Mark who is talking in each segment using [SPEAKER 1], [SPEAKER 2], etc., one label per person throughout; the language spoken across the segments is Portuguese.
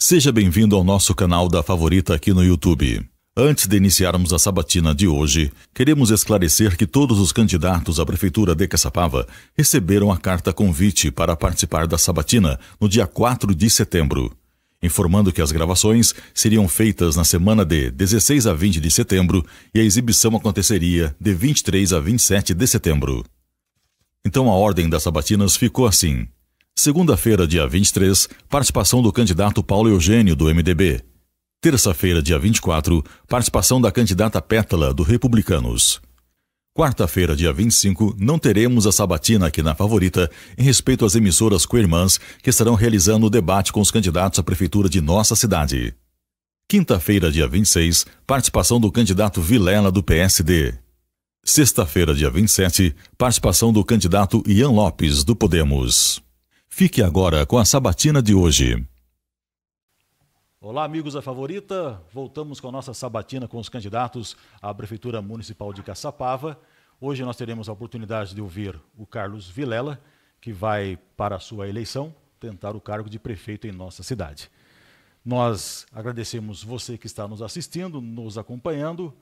[SPEAKER 1] Seja bem-vindo ao nosso canal da Favorita aqui no YouTube. Antes de iniciarmos a sabatina de hoje, queremos esclarecer que todos os candidatos à Prefeitura de Caçapava receberam a carta convite para participar da sabatina no dia 4 de setembro, informando que as gravações seriam feitas na semana de 16 a 20 de setembro e a exibição aconteceria de 23 a 27 de setembro. Então a ordem das sabatinas ficou assim: segunda-feira, dia 23, participação do candidato Paulo Eugênio, do MDB. Terça-feira, dia 24, participação da candidata Pétala, do Republicanos. Quarta-feira, dia 25, não teremos a sabatina aqui na Favorita, em respeito às emissoras co-irmãs que estarão realizando o debate com os candidatos à prefeitura de nossa cidade. Quinta-feira, dia 26, participação do candidato Vilela, do PSD. Sexta-feira, dia 27, participação do candidato Ian Lopes, do Podemos. Fique agora com a sabatina de hoje.
[SPEAKER 2] Olá, amigos da Favorita. Voltamos com a nossa sabatina com os candidatos à Prefeitura Municipal de Caçapava. Hoje nós teremos a oportunidade de ouvir o Carlos Vilela, que vai, para a sua eleição, tentar o cargo de prefeito em nossa cidade. Nós agradecemos você que está nos assistindo, nos acompanhando.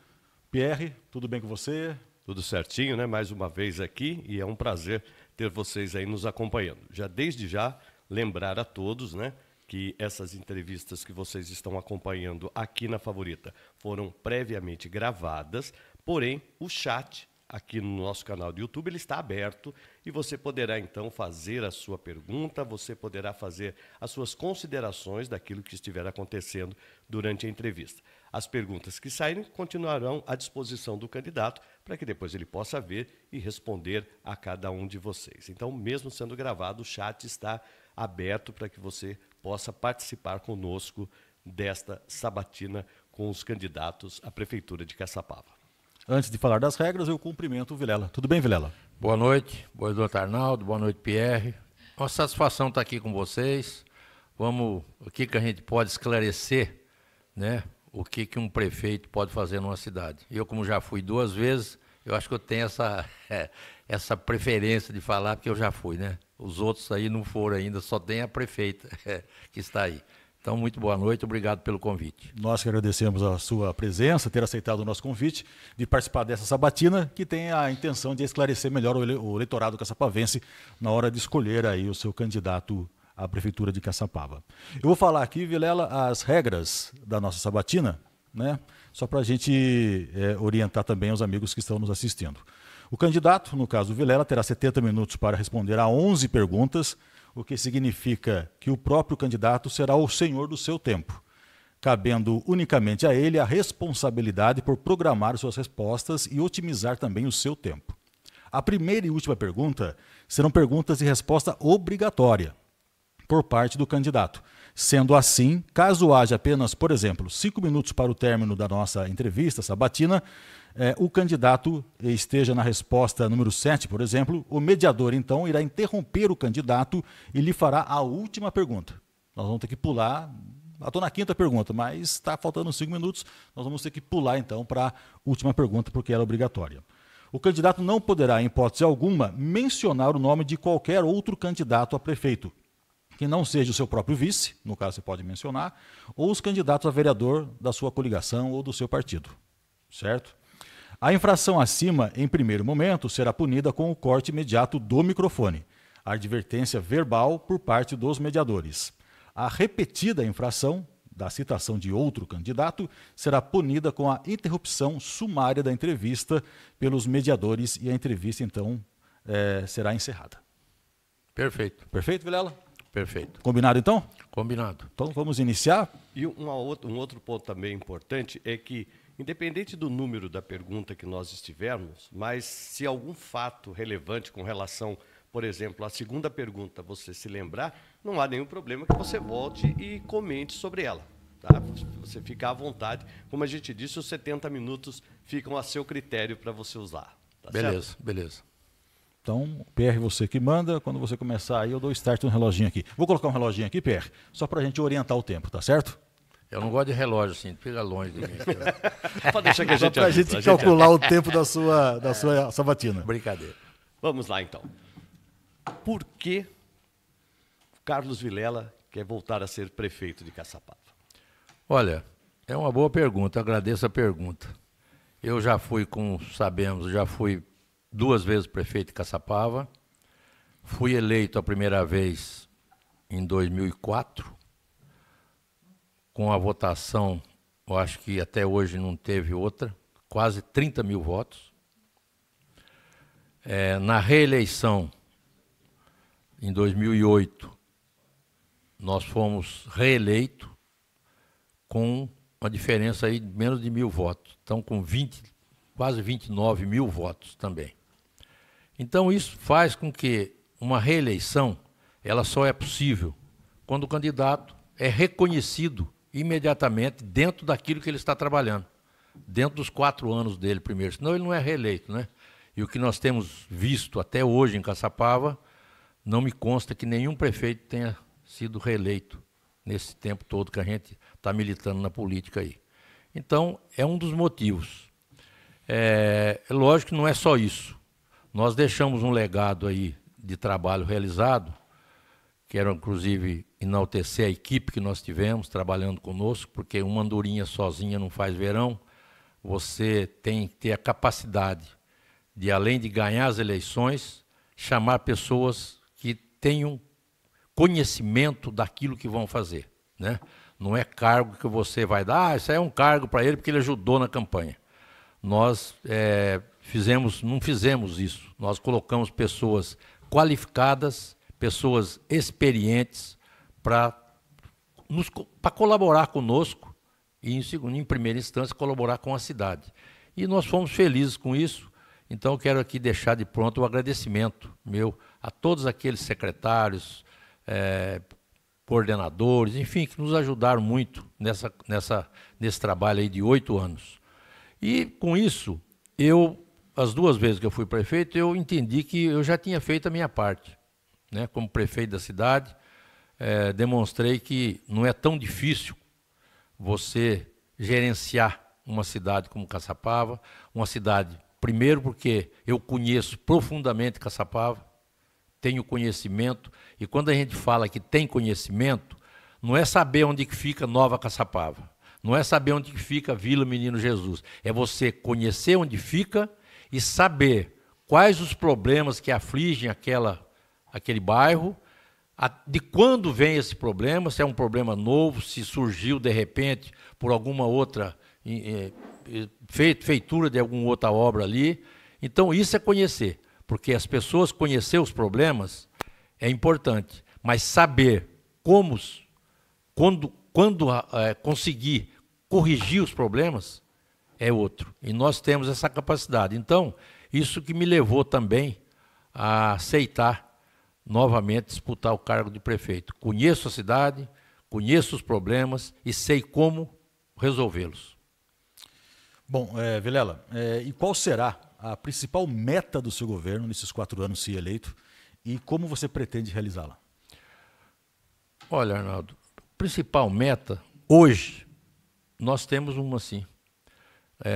[SPEAKER 2] Pierre, tudo bem com você?
[SPEAKER 3] Tudo certinho, né? Mais uma vez aqui, e é um prazer ter vocês aí nos acompanhando. Desde já, lembrar a todos, né, que essas entrevistas que vocês estão acompanhando aqui na Favorita foram previamente gravadas, porém o chat aqui no nosso canal do YouTube ele está aberto e você poderá então fazer a sua pergunta, você poderá fazer as suas considerações daquilo que estiver acontecendo durante a entrevista. As perguntas que saírem continuarão à disposição do candidato para que depois ele possa ver e responder a cada um de vocês. Então, mesmo sendo gravado, o chat está aberto para que você possa participar conosco desta sabatina com os candidatos à Prefeitura de Caçapava.
[SPEAKER 2] Antes de falar das regras, eu cumprimento o Vilela. Tudo bem, Vilela?
[SPEAKER 4] Boa noite Arnaldo, boa noite, Pierre. Uma satisfação estar aqui com vocês. Vamos, o que a gente pode esclarecer, né? O que um prefeito pode fazer numa cidade. Eu, como já fui 2 vezes, eu acho que eu tenho essa preferência de falar, porque eu já fui, né? Os outros aí não foram ainda, só tem a prefeita que está aí. Então, muito boa noite, obrigado pelo convite.
[SPEAKER 2] Nós que agradecemos a sua presença, ter aceitado o nosso convite de participar dessa sabatina, que tem a intenção de esclarecer melhor o eleitorado caçapavense na hora de escolher aí o seu candidato à Prefeitura de Caçapava. Eu vou falar aqui, Vilela, as regras da nossa sabatina, né? Só para a gente orientar também os amigos que estão nos assistindo. O candidato, no caso do Vilela, terá 70 minutos para responder a 11 perguntas, o que significa que o próprio candidato será o senhor do seu tempo, cabendo unicamente a ele a responsabilidade por programar suas respostas e otimizar também o seu tempo. A primeira e última pergunta serão perguntas de resposta obrigatória por parte do candidato. Sendo assim, caso haja apenas, por exemplo, 5 minutos para o término da nossa entrevista sabatina, o candidato esteja na resposta número 7, por exemplo, o mediador, então, irá interromper o candidato e lhe fará a última pergunta. Nós vamos ter que pular, estou na 5ª pergunta, mas está faltando 5 minutos, nós vamos ter que pular, então, para a última pergunta, porque ela é obrigatória. O candidato não poderá, em hipótese alguma, mencionar o nome de qualquer outro candidato a prefeito, que não seja o seu próprio vice, no caso você pode mencionar, ou os candidatos a vereador da sua coligação ou do seu partido, certo? A infração acima, em primeiro momento, será punida com o corte imediato do microfone, a advertência verbal por parte dos mediadores. A repetida infração da citação de outro candidato será punida com a interrupção sumária da entrevista pelos mediadores e a entrevista, então, será encerrada.
[SPEAKER 4] Perfeito.
[SPEAKER 2] Perfeito, Vilela?
[SPEAKER 4] Perfeito.
[SPEAKER 2] Combinado, então?
[SPEAKER 4] Combinado.
[SPEAKER 2] Então, vamos iniciar?
[SPEAKER 3] E um outro ponto também importante é que, independente do número da pergunta que nós estivermos, mas se algum fato relevante com relação, por exemplo, à segunda pergunta você se lembrar, não há nenhum problema que você volte e comente sobre ela. Tá? Você fica à vontade. Como a gente disse, os 70 minutos ficam a seu critério para você usar. Tá
[SPEAKER 4] beleza,
[SPEAKER 3] certo?
[SPEAKER 4] Beleza.
[SPEAKER 2] Então, PR, você que manda. Quando você começar aí, eu dou start no reloginho aqui. Vou colocar um reloginho aqui, PR, só para a gente orientar o tempo, tá certo?
[SPEAKER 4] Eu não gosto de relógio, assim, fica longe de mim.
[SPEAKER 3] Pode deixar que a gente
[SPEAKER 2] só para a gente calcular o tempo da sua sabatina.
[SPEAKER 4] Brincadeira.
[SPEAKER 3] Vamos lá, então. Por que Carlos Vilela quer voltar a ser prefeito de Caçapava?
[SPEAKER 4] Olha, é uma boa pergunta, agradeço a pergunta. Eu já fui, como sabemos, já fui 2 vezes prefeito de Caçapava, fui eleito a primeira vez em 2004, com a votação, eu acho que até hoje não teve outra, quase 30 mil votos. Na reeleição, em 2008, nós fomos reeleitos com uma diferença aí de menos de 1.000 votos. Então, com quase 29 mil votos também. Então, isso faz com que uma reeleição, ela só é possível quando o candidato é reconhecido imediatamente dentro daquilo que ele está trabalhando, dentro dos 4 anos dele primeiro, senão ele não é reeleito, né? E o que nós temos visto até hoje em Caçapava, não me consta que nenhum prefeito tenha sido reeleito nesse tempo todo que a gente está militando na política aí. Então, é um dos motivos. É lógico que não é só isso. Nós deixamos um legado aí de trabalho realizado, quero inclusive enaltecer a equipe que nós tivemos trabalhando conosco, porque uma andorinha sozinha não faz verão. Você tem que ter a capacidade de, além de ganhar as eleições, chamar pessoas que tenham conhecimento daquilo que vão fazer, né? Não é cargo que você vai dar, isso aí é um cargo para ele porque ele ajudou na campanha. Nós não fizemos isso, nós colocamos pessoas qualificadas, pessoas experientes para colaborar conosco e, em primeira instância, colaborar com a cidade. E nós fomos felizes com isso. Então, eu quero aqui deixar de pronto o agradecimento meu a todos aqueles secretários, coordenadores, enfim, que nos ajudaram muito nesse trabalho aí de 8 anos. E, com isso, as 2 vezes que eu fui prefeito, eu entendi que eu já tinha feito a minha parte, né? Como prefeito da cidade, demonstrei que não é tão difícil você gerenciar uma cidade como Caçapava, uma cidade, primeiro porque eu conheço profundamente Caçapava, tenho conhecimento, e quando a gente fala que tem conhecimento, não é saber onde que fica Nova Caçapava, não é saber onde que fica Vila Menino Jesus, é você conhecer onde fica e saber quais os problemas que afligem aquele bairro, de quando vem esse problema, se é um problema novo, se surgiu de repente por alguma outra feitura de alguma outra obra ali. Então isso é conhecer, porque as pessoas conhecer os problemas é importante, mas saber quando conseguir corrigir os problemas é outro. E nós temos essa capacidade. Então, isso que me levou também a aceitar novamente disputar o cargo de prefeito. Conheço a cidade, conheço os problemas e sei como resolvê-los.
[SPEAKER 2] Bom, Vilela, e qual será a principal meta do seu governo nesses 4 anos se eleito e como você pretende realizá-la?
[SPEAKER 4] Olha, Arnaldo, a principal meta, hoje, nós temos uma assim.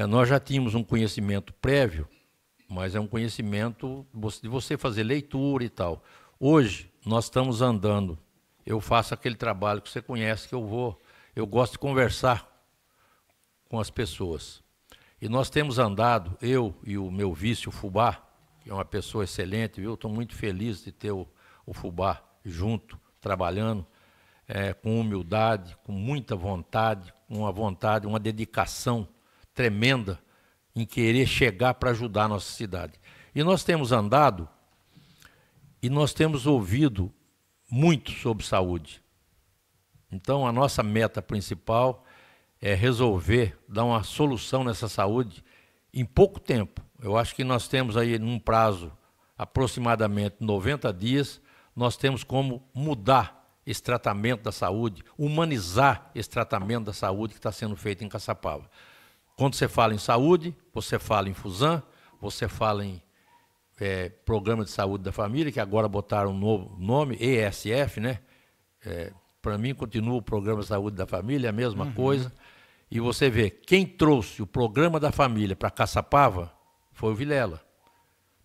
[SPEAKER 4] Nós já tínhamos um conhecimento prévio, mas é um conhecimento de você fazer leitura e tal. Hoje, nós estamos andando, eu faço aquele trabalho que você conhece, que eu gosto de conversar com as pessoas. E nós temos andado, eu e o meu vice, o Fubá, que é uma pessoa excelente, viu? Estou muito feliz de ter o Fubá junto, trabalhando, com humildade, com muita vontade, uma dedicação tremenda em querer chegar para ajudar a nossa cidade. E nós temos andado e nós temos ouvido muito sobre saúde. Então, a nossa meta principal é resolver, dar uma solução nessa saúde em pouco tempo. Eu acho que nós temos aí, num prazo aproximadamente 90 dias, nós temos como mudar esse tratamento da saúde, humanizar esse tratamento da saúde que está sendo feito em Caçapava. Quando você fala em saúde, você fala em Fusan, você fala em Programa de Saúde da Família, que agora botaram um novo nome, ESF, né? Para mim, continua o Programa de Saúde da Família, a mesma coisa. E você vê, quem trouxe o Programa da Família para Caçapava foi o Vilela.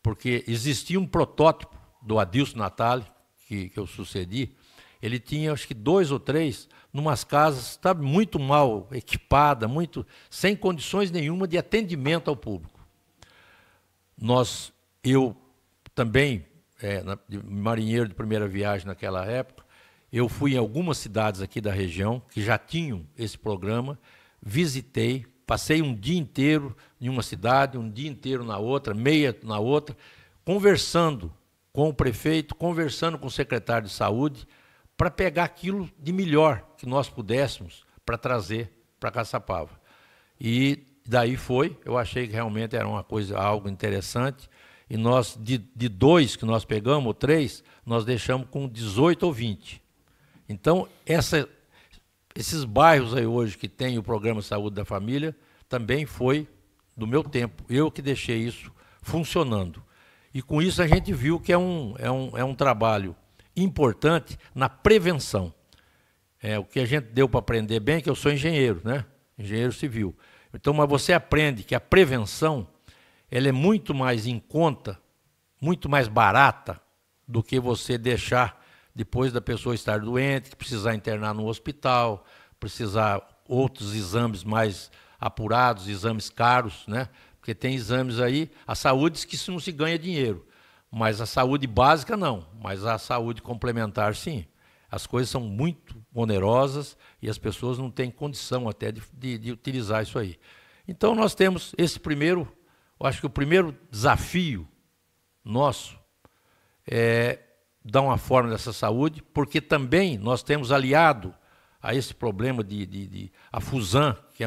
[SPEAKER 4] Porque existia um protótipo do Adilson Natali, que eu sucedi, ele tinha acho que 2 ou 3, numas casas muito mal equipadas, sem condições nenhuma de atendimento ao público. Eu também, marinheiro de primeira viagem naquela época, eu fui em algumas cidades aqui da região que já tinham esse programa, visitei, passei um dia inteiro em uma cidade, um dia inteiro na outra, meia na outra, conversando com o prefeito, conversando com o secretário de saúde, para pegar aquilo de melhor que nós pudéssemos para trazer para Caçapava. E daí eu achei que realmente era algo interessante, e nós, de 2 que nós pegamos, ou 3, nós deixamos com 18 ou 20. Então, esses bairros aí hoje que tem o Programa Saúde da Família, também foi do meu tempo, eu que deixei isso funcionando. E com isso a gente viu que é um trabalho importante na prevenção. O que a gente deu para aprender bem, que eu sou engenheiro, né? Engenheiro civil. Então, mas você aprende que a prevenção ela é muito mais em conta, muito mais barata do que você deixar depois da pessoa estar doente, precisar internar no hospital, precisar outros exames mais apurados, exames caros, né? Porque tem exames aí, a saúde diz que isso não se ganha dinheiro, mas a saúde básica não, mas a saúde complementar sim. As coisas são muito onerosas e as pessoas não têm condição até de utilizar isso aí. Então nós temos esse primeiro, eu acho que o primeiro desafio nosso é dar uma forma dessa saúde, porque também nós temos aliado a esse problema a Fusan, que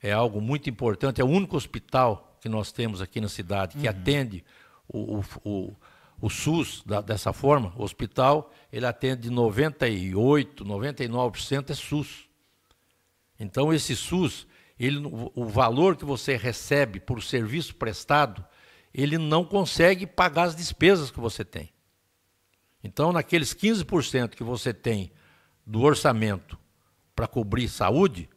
[SPEAKER 4] é algo muito importante, é o único hospital que nós temos aqui na cidade que atende o SUS dessa forma. O hospital ele atende de 98%, 99% é SUS. Então esse SUS, o valor que você recebe por serviço prestado, ele não consegue pagar as despesas que você tem. Então, naqueles 15% que você tem do orçamento para cobrir saúde,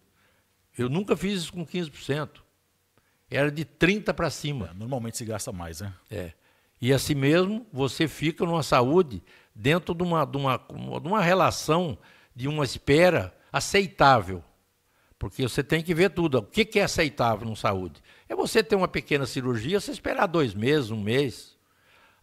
[SPEAKER 4] eu nunca fiz isso com 15%. Era de 30% para cima.
[SPEAKER 2] Normalmente se gasta mais, né?
[SPEAKER 4] E assim mesmo, você fica numa saúde dentro de uma relação, de uma espera aceitável. Porque você tem que ver tudo. O que é aceitável na saúde? É você ter uma pequena cirurgia, você esperar 2 meses, 1 mês.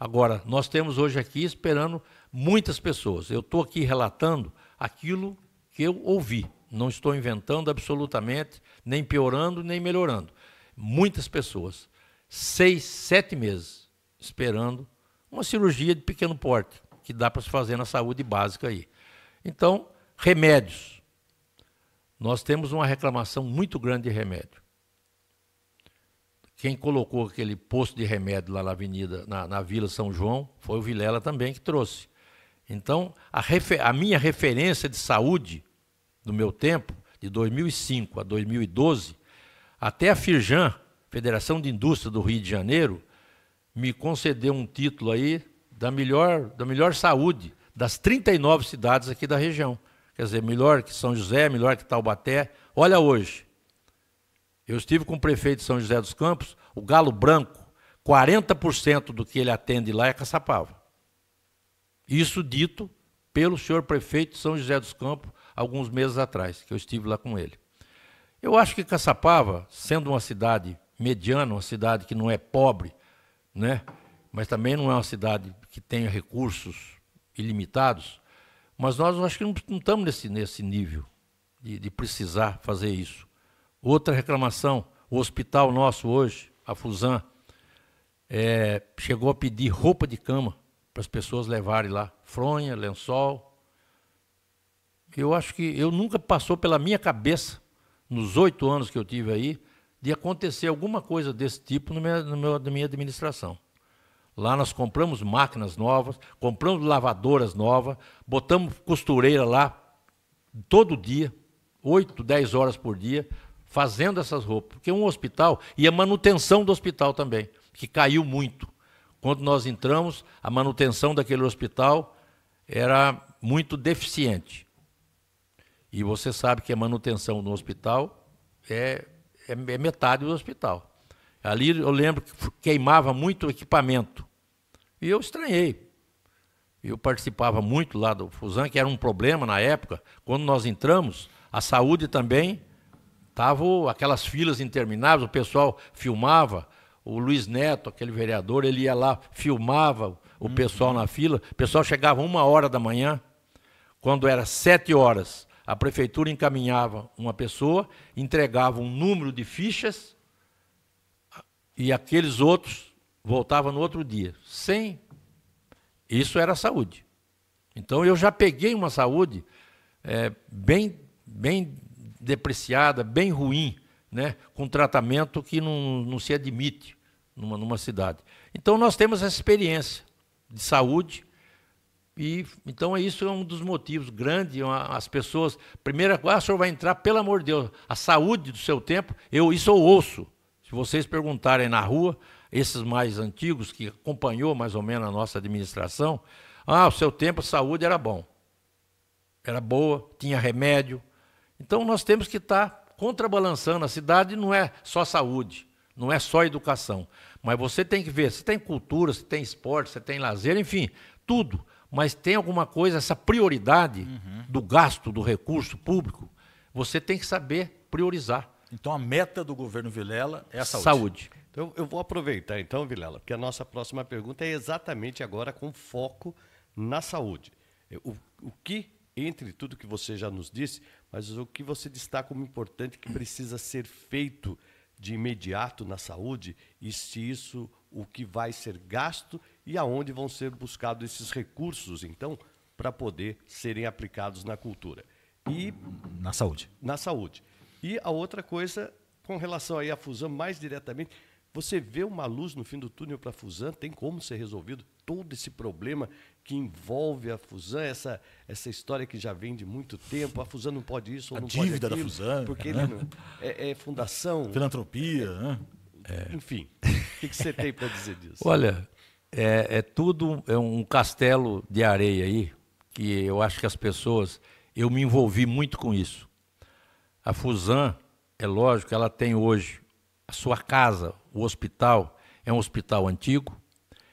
[SPEAKER 4] Agora, nós temos hoje aqui esperando muitas pessoas. Eu estou aqui relatando aquilo que eu ouvi. Não estou inventando absolutamente, nem piorando, nem melhorando. Muitas pessoas, 6, 7 meses, esperando uma cirurgia de pequeno porte, que dá para se fazer na saúde básica aí. Então, remédios. Nós temos uma reclamação muito grande de remédio. Quem colocou aquele posto de remédio lá na avenida, na Vila São João, foi o Vilela também que trouxe. Então, a minha referência de saúde do meu tempo, de 2005 a 2012, até a Firjan, Federação de Indústria do Rio de Janeiro, me concedeu um título aí da melhor saúde das 39 cidades aqui da região. Quer dizer, melhor que São José, melhor que Taubaté. Olha hoje. Eu estive com o prefeito de São José dos Campos, o Galo Branco, 40% do que ele atende lá é Caçapava. Isso dito pelo senhor prefeito de São José dos Campos, alguns meses atrás, que eu estive lá com ele. Eu acho que Caçapava, sendo uma cidade mediana, uma cidade que não é pobre, né, mas também não é uma cidade que tenha recursos ilimitados, mas nós acho que não estamos nesse nível de precisar fazer isso. Outra reclamação, o hospital nosso hoje, a Fusan, chegou a pedir roupa de cama para as pessoas levarem lá, fronha, lençol. Eu acho que nunca passou pela minha cabeça, nos 8 anos que eu tive aí, de acontecer alguma coisa desse tipo na minha administração. Lá nós compramos máquinas novas, compramos lavadoras novas, botamos costureira lá todo dia, 8, 10 horas por dia, fazendo essas roupas. Porque um hospital, e a manutenção do hospital também, que caiu muito. Quando nós entramos, a manutenção daquele hospital era muito deficiente. E você sabe que a manutenção no hospital é metade do hospital. Ali eu lembro que queimava muito equipamento. E eu estranhei. Eu participava muito lá do Fusan, que era um problema na época. Quando nós entramos, a saúde também estava aquelas filas intermináveis, o pessoal filmava. O Luiz Neto, aquele vereador, ele ia lá, filmava o pessoal na fila. O pessoal chegava 1h da manhã, quando era 7 horas, a prefeitura encaminhava uma pessoa, entregava um número de fichas e aqueles outros voltavam no outro dia, sem... Isso era saúde. Então, eu já peguei uma saúde bem depreciada, bem ruim, né? Com tratamento que não se admite numa cidade. Então, nós temos essa experiência de saúde e, então, isso é um dos motivos grandes. As pessoas, primeira coisa, o senhor vai entrar, pelo amor de Deus, a saúde do seu tempo, isso eu ouço. Se vocês perguntarem na rua, esses mais antigos, que acompanhou mais ou menos a nossa administração, o seu tempo a saúde era bom, era boa, tinha remédio. Então nós temos que estar contrabalançando. A cidade não é só saúde, não é só educação, mas você tem que ver, se tem cultura, se tem esporte, se tem lazer, enfim, tudo, mas tem alguma coisa, essa prioridade do gasto do recurso público, você tem que saber priorizar.
[SPEAKER 2] Então a meta do governo Vilela é a saúde.
[SPEAKER 4] Saúde.
[SPEAKER 3] Então, eu vou aproveitar, então, Vilela, porque a nossa próxima pergunta é exatamente agora com foco na saúde. O que, entre tudo que você já nos disse, mas o que você destaca como importante que precisa ser feito de imediato na saúde e se isso, o que vai ser gasto e aonde vão ser buscados esses recursos, então, para poder serem aplicados na cultura. E
[SPEAKER 2] na saúde.
[SPEAKER 3] Na saúde. E a outra coisa, com relação aí à Fusan, mais diretamente... Você vê uma luz no fim do túnel para a Fusan? Tem como ser resolvido todo esse problema que envolve a Fusan, essa história que já vem de muito tempo? A Fusan não pode isso ou não pode aquilo.
[SPEAKER 2] A dívida da Fusan.
[SPEAKER 3] Porque é fundação.
[SPEAKER 2] Filantropia.
[SPEAKER 3] Enfim, o que você tem para dizer disso?
[SPEAKER 4] Olha, tudo um castelo de areia aí, que eu acho que as pessoas... Eu me envolvi muito com isso. A Fusan, é lógico, ela tem hoje a sua casa, o hospital, é um hospital antigo,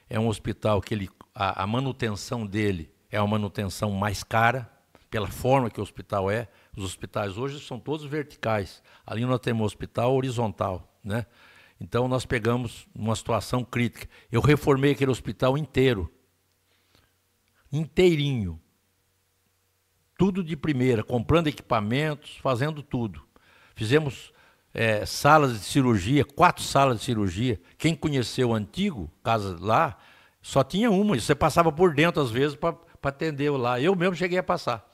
[SPEAKER 4] é um hospital que a manutenção dele é uma manutenção mais cara, pela forma que o hospital é. Os hospitais hoje são todos verticais. Ali nós temos um hospital horizontal, né? Então nós pegamos uma situação crítica. Eu reformei aquele hospital inteiro, inteirinho, tudo de primeira, comprando equipamentos, fazendo tudo. Fizemos salas de cirurgia, 4 salas de cirurgia. Quem conheceu o antigo, casa lá, só tinha uma. Você passava por dentro, às vezes, para atender lá. Eu mesmo cheguei a passar.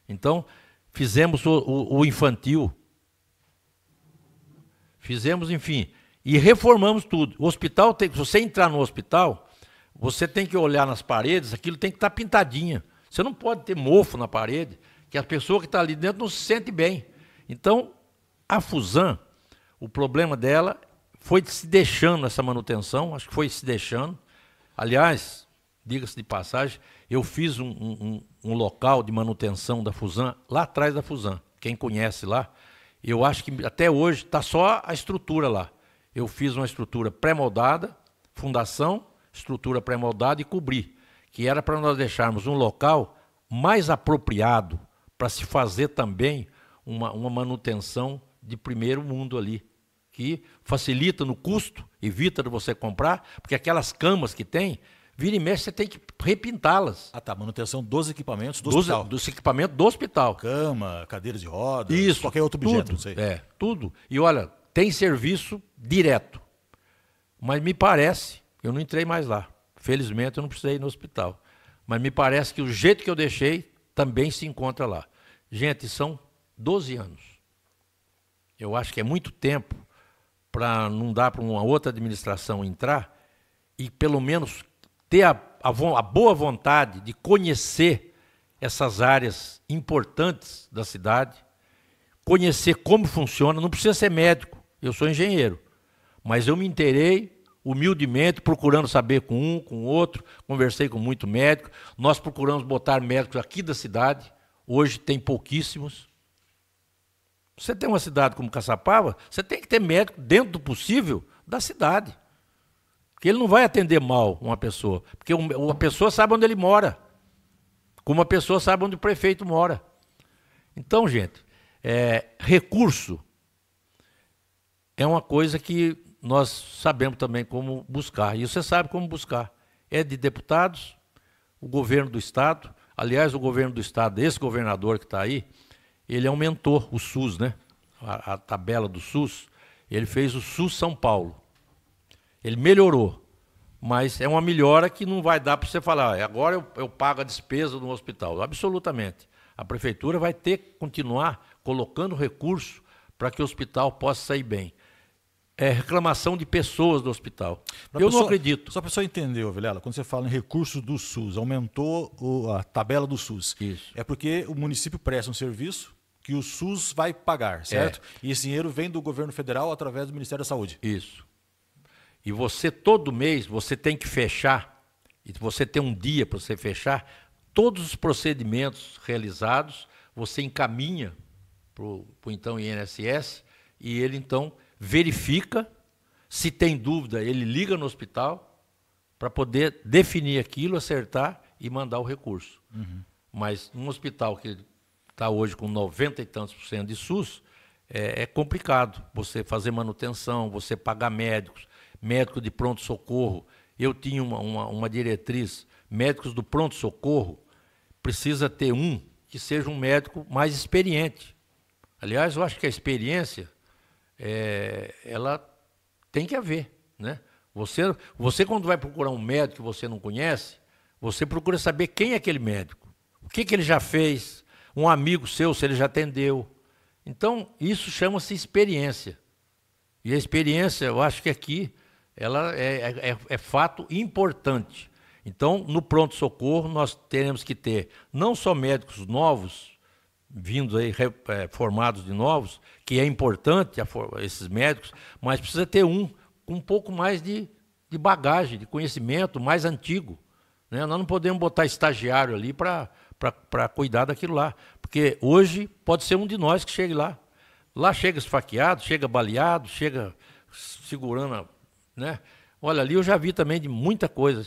[SPEAKER 4] Então, fizemos o infantil. Fizemos, enfim, e reformamos tudo. O hospital, se você entrar no hospital, você tem que olhar nas paredes, aquilo tem que estar pintadinha. Você não pode ter mofo na parede, que a pessoa que está ali dentro não se sente bem. Então, a Fusan, o problema dela foi se deixando essa manutenção, acho que foi se deixando. Aliás, diga-se de passagem, eu fiz um local de manutenção da Fusan, lá atrás da Fusan. Quem conhece lá, eu acho que até hoje está só a estrutura lá. Eu fiz uma estrutura pré-moldada, fundação, estrutura pré-moldada e cobri, que era para nós deixarmos um local mais apropriado para se fazer também uma manutenção de primeiro mundo ali, que facilita no custo, evita de você comprar, porque aquelas camas que tem, vira e mexe, você tem que repintá-las.
[SPEAKER 2] Ah, tá, manutenção dos equipamentos do hospital.
[SPEAKER 4] Dos equipamentos do hospital.
[SPEAKER 2] Cama, cadeiras de rodas,
[SPEAKER 4] isso,
[SPEAKER 2] qualquer outro objeto,
[SPEAKER 4] tudo,
[SPEAKER 2] não sei.
[SPEAKER 4] Tudo. E olha, tem serviço direto. Mas me parece, eu não entrei mais lá. Felizmente eu não precisei ir no hospital. Mas me parece que o jeito que eu deixei também se encontra lá. Gente, são 12 anos. Eu acho que é muito tempo para não dar para uma outra administração entrar e pelo menos ter a boa vontade de conhecer essas áreas importantes da cidade, conhecer como funciona. Não precisa ser médico, eu sou engenheiro, mas eu me inteirei humildemente, procurando saber com um, com o outro, conversei com muito médico. Nós procuramos botar médicos aqui da cidade, hoje tem pouquíssimos. Você tem uma cidade como Caçapava, você tem que ter médico dentro do possível da cidade. Porque ele não vai atender mal uma pessoa, porque a pessoa sabe onde ele mora. como a pessoa sabe onde o prefeito mora. Então, gente, recurso é uma coisa que nós sabemos também como buscar. E você sabe como buscar. É de deputados, o governo do Estado. Aliás, o governo do Estado, esse governador que está aí, ele aumentou o SUS, né? A tabela do SUS. Ele fez o SUS São Paulo. Ele melhorou. Mas é uma melhora que não vai dar para você falar, agora eu pago a despesa no hospital. Absolutamente. A prefeitura vai ter que continuar colocando recurso para que o hospital possa sair bem. É reclamação de pessoas do hospital. Não acredito.
[SPEAKER 2] Só para a pessoa entender, Vilela, quando você fala em recursos do SUS, aumentou a tabela do SUS.
[SPEAKER 4] Isso.
[SPEAKER 2] É porque o município presta um serviço que o SUS vai pagar, certo? E esse dinheiro vem do governo federal através do Ministério da Saúde.
[SPEAKER 4] Isso. E você, todo mês, você tem que fechar, e você tem um dia para você fechar, todos os procedimentos realizados, você encaminha para o então INSS, e ele então verifica, se tem dúvida, ele liga no hospital para poder definir aquilo, acertar e mandar o recurso. Uhum. Mas um hospital que está hoje com 90 e tantos % de SUS, é complicado você fazer manutenção, você pagar médicos, médico de pronto-socorro. Eu tinha uma diretriz, médicos do pronto-socorro, precisa ter um que seja um médico mais experiente. Aliás, eu acho que a experiência, ela tem que haver, né? Você, quando vai procurar um médico que você não conhece, você procura saber quem é aquele médico, o que ele já fez, um amigo seu, se ele já atendeu. Então, isso chama-se experiência. E a experiência, eu acho que aqui, ela é fato importante. Então, no pronto-socorro, nós teremos que ter não só médicos novos, vindos aí, formados de novos, que é importante esses médicos, mas precisa ter um com um pouco mais de bagagem, de conhecimento, mais antigo, né? Nós não podemos botar estagiário ali para cuidar daquilo lá, porque hoje pode ser um de nós que chegue lá. Lá chega esfaqueado, chega baleado, chega segurando, né? Olha, ali eu já vi também de muita coisa.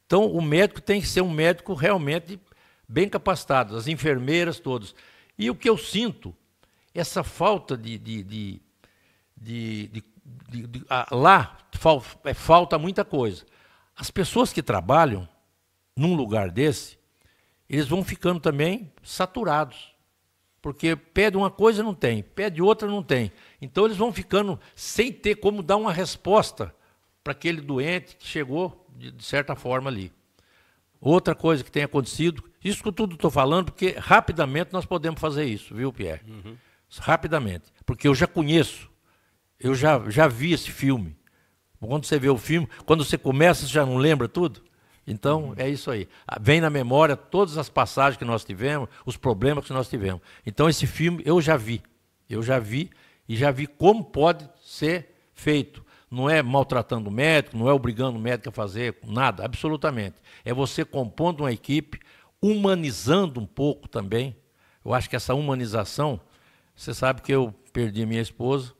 [SPEAKER 4] Então, o médico tem que ser um médico realmente bem capacitado, as enfermeiras todos. E o que eu sinto, essa falta lá falta muita coisa. As pessoas que trabalham num lugar desse, eles vão ficando também saturados. Porque pede uma coisa, não tem, pede outra, não tem. Então, eles vão ficando sem ter como dar uma resposta para aquele doente que chegou, de certa forma, ali. Outra coisa que tem acontecido, isso que tudo estou falando, porque rapidamente nós podemos fazer isso, viu, Pierre? Uhum. Rapidamente. Porque eu já conheço, eu já vi esse filme. Quando você vê o filme, quando você começa, você já não lembra tudo? Então, é isso aí. Vem na memória todas as passagens que nós tivemos, os problemas que nós tivemos. Então, esse filme eu já vi. Eu já vi e já vi como pode ser feito. Não é maltratando o médico, não é obrigando o médico a fazer nada, absolutamente. É você compondo uma equipe, humanizando um pouco também. Eu acho que essa humanização, você sabe que eu perdi minha esposa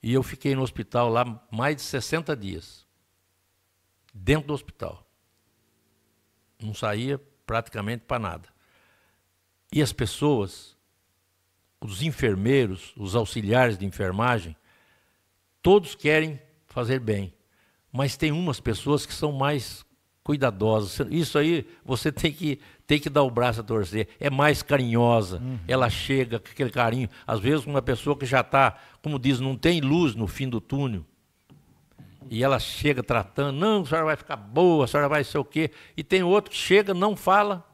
[SPEAKER 4] e eu fiquei no hospital lá mais de 60 dias. Dentro do hospital. Não saía praticamente para nada. E as pessoas, os enfermeiros, os auxiliares de enfermagem, todos querem fazer bem, mas tem umas pessoas que são mais cuidadosas. Isso aí você tem que dar o braço a torcer. É mais carinhosa, ela chega com aquele carinho. Às vezes uma pessoa que já está, como diz, não tem luz no fim do túnel, e ela chega tratando, não, a senhora vai ficar boa, a senhora vai ser o quê? E tem outro que chega, não fala,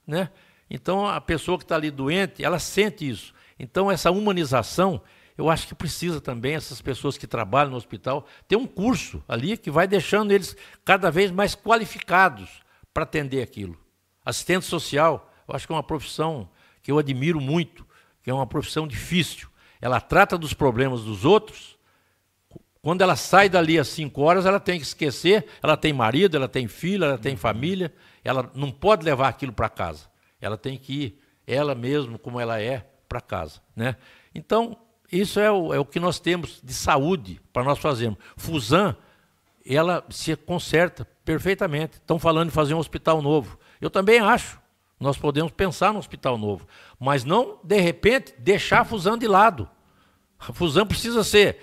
[SPEAKER 4] né? Então, a pessoa que está ali doente, ela sente isso. Então, essa humanização, eu acho que precisa também, essas pessoas que trabalham no hospital, ter um curso ali que vai deixando eles cada vez mais qualificados para atender aquilo. Assistente social, eu acho que é uma profissão que eu admiro muito, que é uma profissão difícil. Ela trata dos problemas dos outros. Quando ela sai dali às 5 horas, ela tem que esquecer, ela tem marido, ela tem filho, ela tem família, ela não pode levar aquilo para casa. Ela tem que ir, ela mesma, como ela é, para casa, né? Então, isso é o que nós temos de saúde para nós fazermos. Fusan, ela se conserta perfeitamente. Estão falando em fazer um hospital novo. Eu também acho. nós podemos pensar no hospital novo, mas não, de repente, deixar a Fusam de lado. A Fusam precisa ser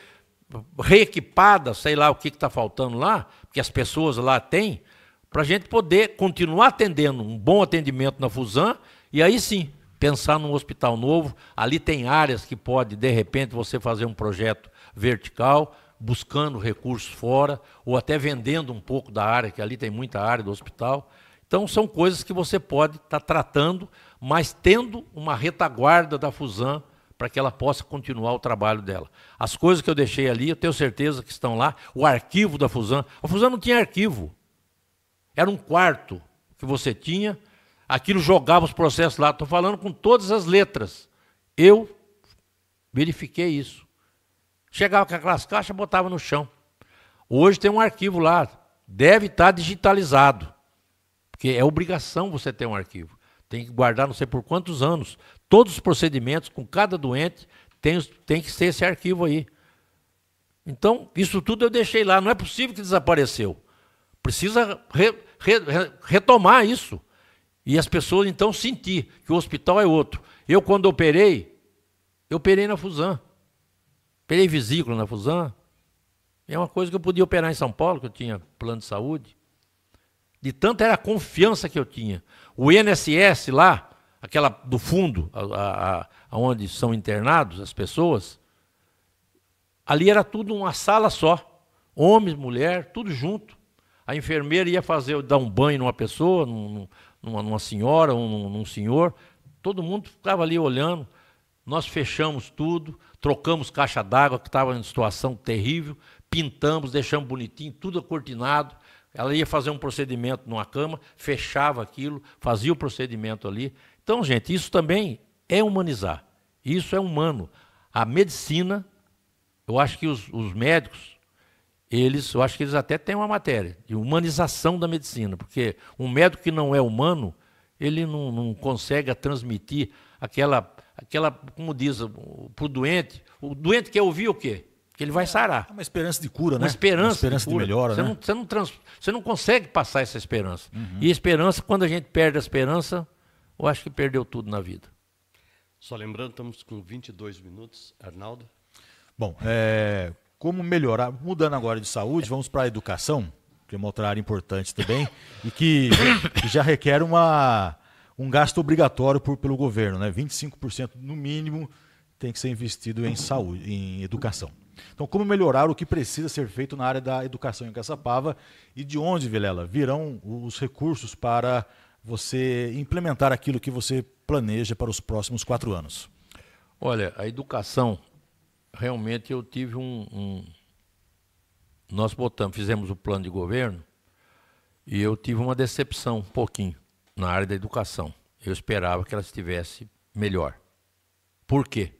[SPEAKER 4] reequipada, sei lá o que está faltando lá, porque as pessoas lá têm, para a gente poder continuar atendendo, um bom atendimento na Fusam, e aí sim, pensar num hospital novo. Ali tem áreas que pode, de repente, você fazer um projeto vertical, buscando recursos fora, ou até vendendo um pouco da área, que ali tem muita área do hospital. Então, são coisas que você pode estar tratando, mas tendo uma retaguarda da Fusam para que ela possa continuar o trabalho dela. As coisas que eu deixei ali, eu tenho certeza que estão lá. O arquivo da Fusam. A Fusam não tinha arquivo. Era um quarto que você tinha, aquilo jogava os processos lá. Estou falando com todas as letras. Eu verifiquei isso. Chegava com aquelas caixas, botava no chão. Hoje tem um arquivo lá. Deve estar digitalizado. Porque é obrigação você ter um arquivo. Tem que guardar não sei por quantos anos. Todos os procedimentos, com cada doente, tem que ser esse arquivo aí. Então, isso tudo eu deixei lá. Não é possível que desapareceu. Precisa retomar isso. E as pessoas, então, sentir que o hospital é outro. Eu, quando operei na Fusam. Operei vesícula na Fusam. É uma coisa que eu podia operar em São Paulo, que eu tinha plano de saúde. De tanto era a confiança que eu tinha. O INSS lá, aquela do fundo, onde são internados as pessoas, ali era tudo uma sala só. Homens, mulher, tudo junto. A enfermeira ia dar um banho numa pessoa, numa senhora, num senhor. Todo mundo ficava ali olhando. Nós fechamos tudo, trocamos caixa d'água, que estava em situação terrível, pintamos, deixamos bonitinho, tudo acortinado. Ela ia fazer um procedimento numa cama, fechava aquilo, fazia o procedimento ali. Então, gente, isso também é humanizar. Isso é humano. A medicina, eu acho que os médicos, eu acho que eles até têm uma matéria de humanização da medicina, porque um médico que não é humano, ele não consegue transmitir aquela, como diz, para o doente quer ouvir o quê? Que ele vai sarar.
[SPEAKER 2] É uma esperança de cura, né?
[SPEAKER 4] Uma esperança
[SPEAKER 2] de melhora, né?
[SPEAKER 4] Você não consegue passar essa esperança. E a esperança, quando a gente perde a esperança, eu acho que perdeu tudo na vida.
[SPEAKER 3] Só lembrando, estamos com 22 minutos. Arnaldo?
[SPEAKER 2] Bom, como melhorar, mudando agora de saúde, vamos para a educação, que é uma outra área importante também, e que já requer um gasto obrigatório pelo governo, né? 25% no mínimo tem que ser investido em saúde, em educação. Então, como melhorar o que precisa ser feito na área da educação em Caçapava e de onde, Vilela, virão os recursos para você implementar aquilo que você planeja para os próximos 4 anos?
[SPEAKER 4] Olha, a educação, realmente eu tive nós fizemos o plano de governo e eu tive uma decepção um pouquinho na área da educação. Eu esperava que ela estivesse melhor. Por quê?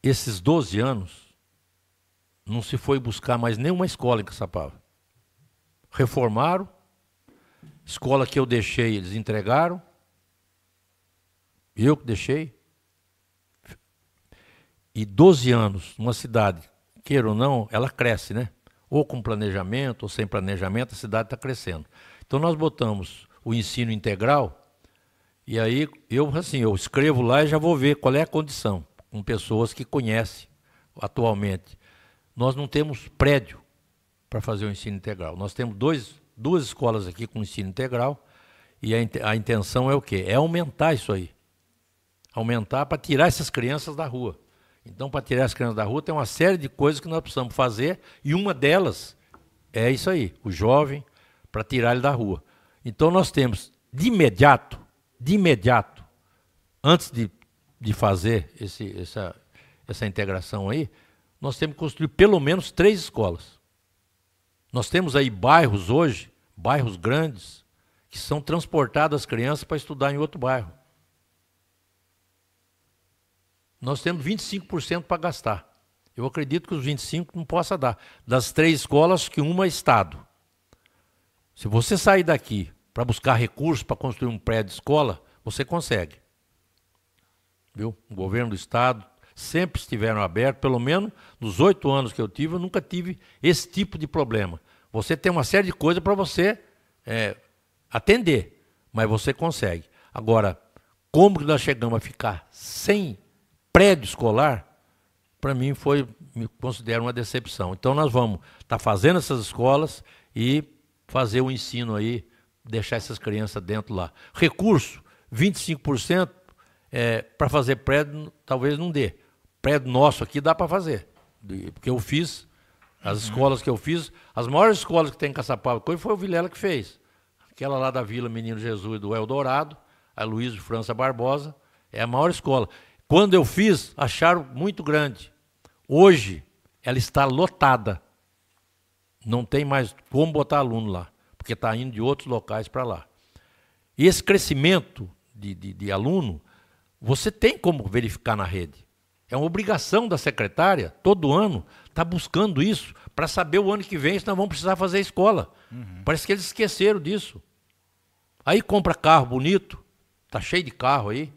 [SPEAKER 4] Esses 12 anos, não se foi buscar mais nenhuma escola em Caçapava. Reformaram, escola que eu deixei, eles entregaram, eu que deixei. E 12 anos, numa cidade, queira ou não, ela cresce, né? Ou com planejamento, ou sem planejamento, a cidade está crescendo. Então nós botamos o ensino integral, e aí eu escrevo lá e já vou ver qual é a condição, com pessoas que conhecem atualmente. Nós não temos prédio para fazer o ensino integral. Nós temos duas escolas aqui com ensino integral, e a intenção é o quê? É aumentar isso aí. Aumentar para tirar essas crianças da rua. Então, para tirar as crianças da rua, tem uma série de coisas que nós precisamos fazer, e uma delas é isso aí, o jovem, para tirar ele da rua. Então, nós temos, de imediato, antes de fazer essa integração aí, nós temos que construir pelo menos 3 escolas. Nós temos aí bairros hoje, bairros grandes, que são transportadas as crianças para estudar em outro bairro. Nós temos 25% para gastar. Eu acredito que os 25% não possa dar. Das 3 escolas, que uma é Estado. Se você sair daqui para buscar recursos para construir um prédio de escola, você consegue. Viu? O governo do Estado sempre estiveram abertos, pelo menos nos 8 anos que eu tive, eu nunca tive esse tipo de problema. Você tem uma série de coisas para você atender, mas você consegue. Agora, como que nós chegamos a ficar sem prédio escolar, para mim me considero uma decepção. Então nós vamos estar fazendo essas escolas e fazer o ensino aí, deixar essas crianças dentro lá. Recurso, 25%, para fazer prédio talvez não dê. Prédio nosso aqui dá para fazer, porque eu fiz, as escolas que eu fiz, as maiores escolas que tem em Caçapava foi o Vilela que fez. Aquela lá da Vila Menino Jesus do Eldorado, a Luiz de França Barbosa, é a maior escola. Quando eu fiz, acharam muito grande. Hoje, ela está lotada. Não tem mais como botar aluno lá, porque está indo de outros locais para lá. E esse crescimento de aluno, você tem como verificar na rede. É uma obrigação da secretária, todo ano, estar buscando isso, para saber o ano que vem se nós vamos precisar fazer escola. Parece que eles esqueceram disso. Aí compra carro bonito, está cheio de carro aí.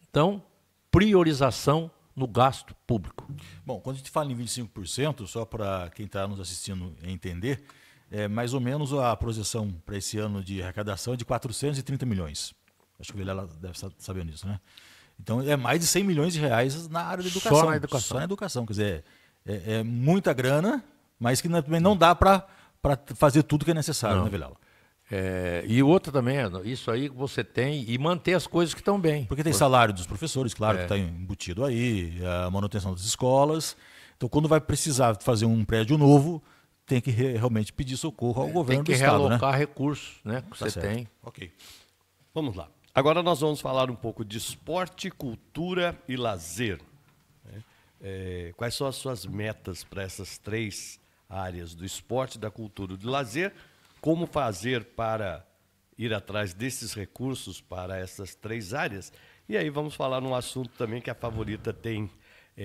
[SPEAKER 4] Então, priorização no gasto público.
[SPEAKER 2] Bom, quando a gente fala em 25%, só para quem está nos assistindo entender, mais ou menos a projeção para esse ano de arrecadação é de 430 milhões. Acho que o Vilela deve estar sabendo disso, né? Então, é mais de 100 milhões de reais na área da educação.
[SPEAKER 4] Só na educação.
[SPEAKER 2] Só na educação. Quer dizer, é muita grana, mas que também não dá para fazer tudo que é necessário, né, Vilela?
[SPEAKER 4] E outra também, isso aí que você tem, e manter as coisas que estão bem.
[SPEAKER 2] Porque tem salário dos professores, claro, que está embutido aí, a manutenção das escolas. Então, quando vai precisar fazer um prédio novo, tem que realmente pedir socorro ao governo do Estado. Tem que
[SPEAKER 4] realocar recursos, né, que você tem.
[SPEAKER 2] Ok.
[SPEAKER 3] Vamos lá. Agora nós vamos falar um pouco de esporte, cultura e lazer. Quais são as suas metas para essas três áreas do esporte, da cultura e do lazer? Como fazer para ir atrás desses recursos para essas três áreas? E aí vamos falar num assunto também que a Favorita tem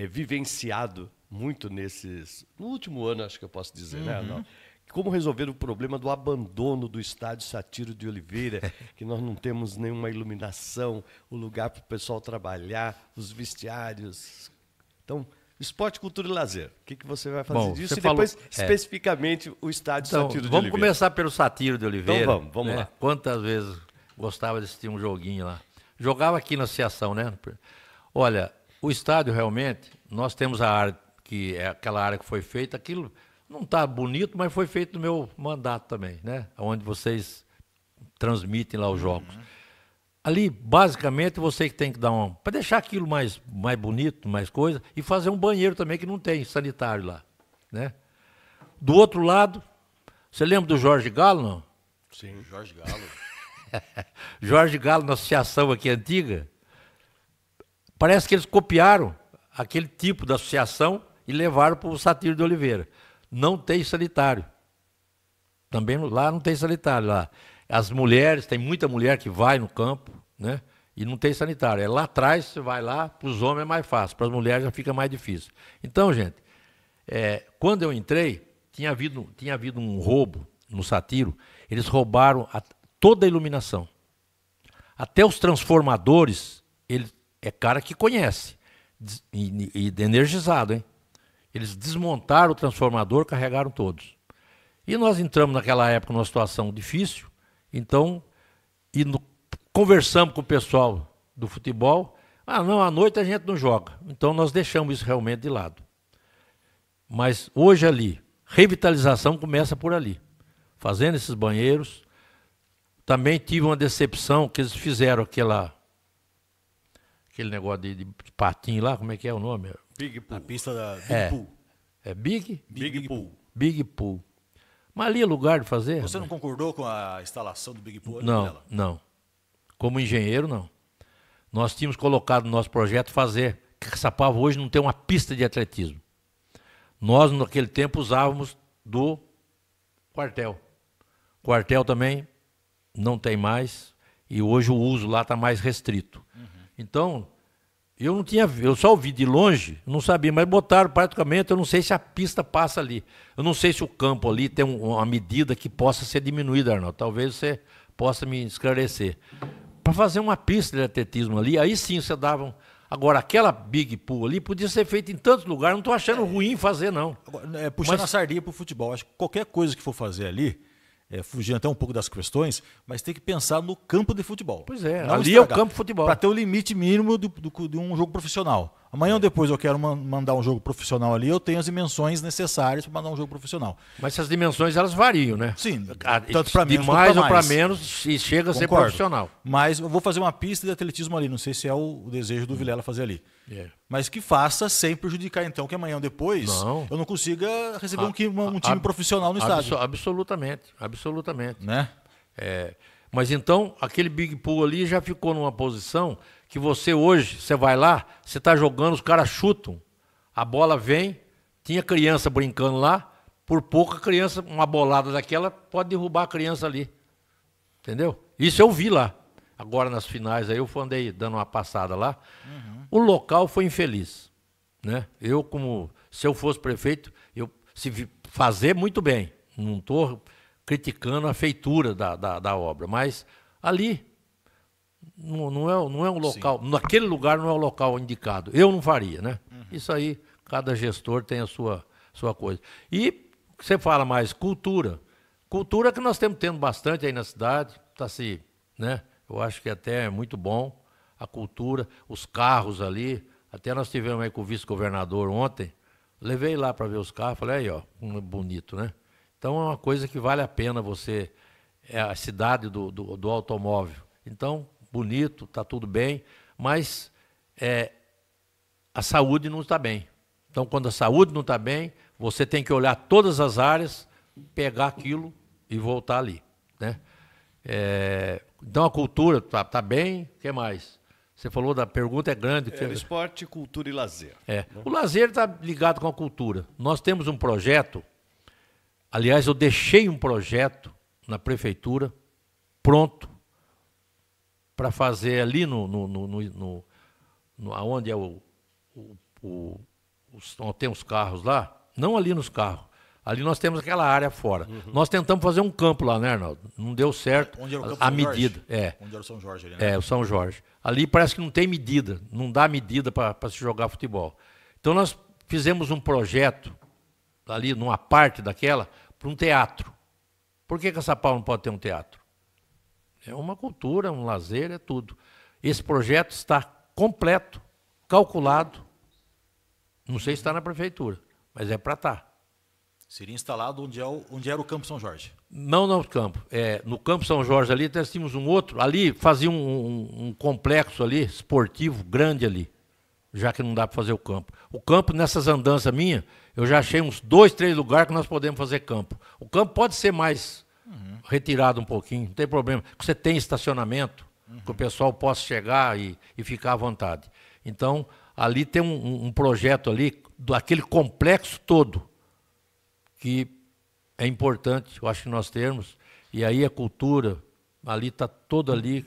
[SPEAKER 3] vivenciado muito no último ano, acho que eu posso dizer, né, Arnaldo? Como resolver o problema do abandono do estádio Satiro de Oliveira, que nós não temos nenhuma iluminação, o lugar para o pessoal trabalhar, os vestiários. Então, esporte, cultura e lazer. O que você vai fazer disso? E depois, especificamente, o estádio Satiro de Oliveira.
[SPEAKER 4] Vamos começar pelo Satiro de Oliveira.
[SPEAKER 3] Então vamos lá.
[SPEAKER 4] Quantas vezes gostava de assistir um joguinho lá? Jogava aqui na associação, né? Olha, o estádio realmente, nós temos a área, que é aquela área que foi feita, aquilo não está bonito, mas foi feito no meu mandato também, né? Onde vocês transmitem lá os jogos. Ali, basicamente, você que tem que dar para deixar aquilo mais bonito, mais coisa, e fazer um banheiro também que não tem sanitário lá, né? Do outro lado, você lembra do Jorge Galo, não?
[SPEAKER 2] Sim, Jorge Galo.
[SPEAKER 4] Jorge Galo, na associação aqui antiga, parece que eles copiaram aquele tipo de associação e levaram para o Satiro de Oliveira. Não tem sanitário. Também lá não tem sanitário. Lá. As mulheres, tem muita mulher que vai no campo, né? E não tem sanitário. Lá atrás, você vai lá, para os homens é mais fácil, para as mulheres já fica mais difícil. Então, gente, quando eu entrei, tinha havido um roubo no Satiro, eles roubaram toda a iluminação. Até os transformadores, é cara que conhece, e energizado, hein? Eles desmontaram o transformador, carregaram todos. E nós entramos naquela época numa situação difícil, então, conversamos com o pessoal do futebol, não, à noite a gente não joga. Então nós deixamos isso realmente de lado. Mas hoje ali, revitalização começa por ali, fazendo esses banheiros. Também tive uma decepção que eles fizeram aquele negócio de patinho lá, como é que é o nome?
[SPEAKER 3] Big Pool.
[SPEAKER 2] A pista da Big Pool.
[SPEAKER 4] É Big?
[SPEAKER 3] Big Pool.
[SPEAKER 4] Big Pool. Mas ali é lugar de fazer?
[SPEAKER 2] Você não concordou com a instalação do Big Pool?
[SPEAKER 4] Não. Como engenheiro, não. Nós tínhamos colocado no nosso projeto fazer, que Caçapava hoje não tem uma pista de atletismo. Nós, naquele tempo, usávamos do quartel. Quartel também não tem mais, e hoje o uso lá está mais restrito. Então, eu só ouvi de longe, não sabia, mas botaram praticamente, eu não sei se a pista passa ali. Eu não sei se o campo ali tem uma medida que possa ser diminuída, Arnaldo. Talvez você possa me esclarecer. Para fazer uma pista de atletismo ali, aí sim você dava... Agora, aquela Big Pool ali podia ser feita em tantos lugares, não estou achando ruim fazer, não.
[SPEAKER 2] Puxando a sardinha para o futebol, acho que qualquer coisa que for fazer ali, fugindo até um pouco das questões, mas tem que pensar no campo de futebol.
[SPEAKER 4] Pois é,
[SPEAKER 2] não
[SPEAKER 4] ali é o campo de futebol.
[SPEAKER 2] Para ter o limite mínimo de um jogo profissional. Amanhã ou depois eu quero mandar um jogo profissional ali, eu tenho as dimensões necessárias para mandar um jogo profissional.
[SPEAKER 4] Mas essas dimensões, elas variam, né?
[SPEAKER 2] Sim, tanto para menos
[SPEAKER 4] de mais ou para
[SPEAKER 2] mais.
[SPEAKER 4] menos, e chega a ser
[SPEAKER 2] Concordo.
[SPEAKER 4] profissional.
[SPEAKER 2] Mas eu vou fazer uma pista de atletismo ali, não sei se é o desejo do Vilela fazer ali. Mas que faça sem prejudicar, então, que amanhã ou depois eu não consiga receber um time profissional no estádio.
[SPEAKER 4] Absolutamente, absolutamente.
[SPEAKER 2] Né?
[SPEAKER 4] Mas então, aquele Big Pool ali já ficou numa posição que você hoje, você vai lá, você está jogando, os caras chutam, a bola vem, tinha criança brincando lá, por pouco a criança, uma bolada daquela, pode derrubar a criança ali. Entendeu? Isso eu vi lá. Agora nas finais aí eu andei dando uma passada lá. O local foi infeliz. Né? Se eu fosse prefeito, fazer muito bem. Não estou criticando a feitura da obra, mas ali não é um local, naquele lugar não é o local indicado. Eu não faria, né? Isso aí, cada gestor tem a sua coisa. E você fala mais cultura. Cultura que nós estamos tendo bastante aí na cidade, né? Eu acho que até é muito bom a cultura, os carros ali. Até nós tivemos aí com o vice-governador ontem, levei lá para ver os carros, falei, aí ó, bonito, né? Então é uma coisa que vale a pena você, é a cidade do automóvel. Então, bonito, está tudo bem, mas a saúde não está bem. Então, quando a saúde não está bem, você tem que olhar todas as áreas, pegar aquilo e voltar ali, né? Então, a cultura está bem, o que mais? Você falou da pergunta, é grande.
[SPEAKER 3] Esporte, cultura e lazer.
[SPEAKER 4] O lazer está ligado com a cultura. Nós temos um projeto, aliás, eu deixei um projeto na prefeitura, pronto, para fazer ali onde tem os carros lá, não ali nos carros, ali nós temos aquela área fora. Nós tentamos fazer um campo lá, né, Arnaldo? Não deu certo.
[SPEAKER 2] Onde era o campo
[SPEAKER 4] a
[SPEAKER 2] São
[SPEAKER 4] medida.
[SPEAKER 2] Jorge? Onde era o São Jorge ali, né?
[SPEAKER 4] O São Jorge. Ali parece que não tem medida, não dá medida para se jogar futebol. Então nós fizemos um projeto ali numa parte daquela para um teatro. Por que Caçapava não pode ter um teatro? É uma cultura, um lazer, é tudo. Esse projeto está completo, calculado. Não sei se está na prefeitura, mas é para estar.
[SPEAKER 2] Seria instalado onde era o Campo São Jorge?
[SPEAKER 4] Não no campo. No Campo São Jorge ali, nós tínhamos um outro. Ali fazia um complexo ali, esportivo, grande ali, já que não dá para fazer o campo. O campo, nessas andanças minhas, eu já achei uns 2, 3 lugares que nós podemos fazer campo. O campo pode ser mais retirado um pouquinho, não tem problema. Você tem estacionamento, que o pessoal possa chegar e ficar à vontade. Então, ali tem um projeto ali, daquele complexo todo, que é importante, eu acho que nós temos, e aí a cultura, ali está toda ali,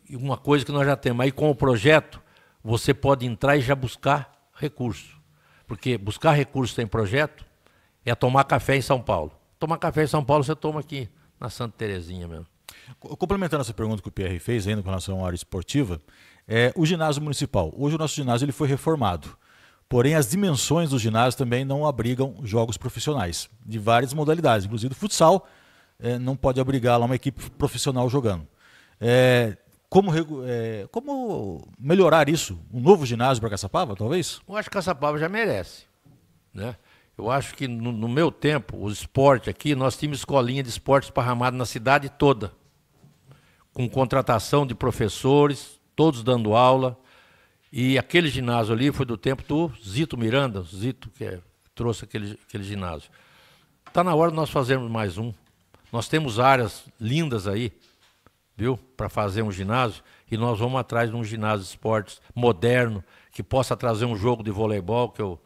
[SPEAKER 4] e uma coisa que nós já temos. Aí com o projeto, você pode entrar e já buscar recurso. Porque buscar recurso sem projeto é tomar café em São Paulo. Tomar café em São Paulo você toma aqui na Santa Terezinha mesmo.
[SPEAKER 2] Complementando essa pergunta que o Pierre fez ainda com relação à área esportiva, o ginásio municipal. Hoje o nosso ginásio ele foi reformado. Porém, as dimensões do ginásio também não abrigam jogos profissionais, de várias modalidades. Inclusive, o futsal não pode abrigar lá uma equipe profissional jogando. Como melhorar isso? Um novo ginásio para Caçapava, talvez?
[SPEAKER 4] Eu acho que Caçapava já merece, né? Eu acho que no meu tempo, o esporte aqui, nós tínhamos escolinha de esporte esparramada na cidade toda, com contratação de professores, todos dando aula. E aquele ginásio ali foi do tempo do Zito Miranda, o Zito que trouxe aquele ginásio. Está na hora de nós fazermos mais um. Nós temos áreas lindas aí, viu, para fazer um ginásio, e nós vamos atrás de um ginásio de esportes moderno, que possa trazer um jogo de voleibol, que o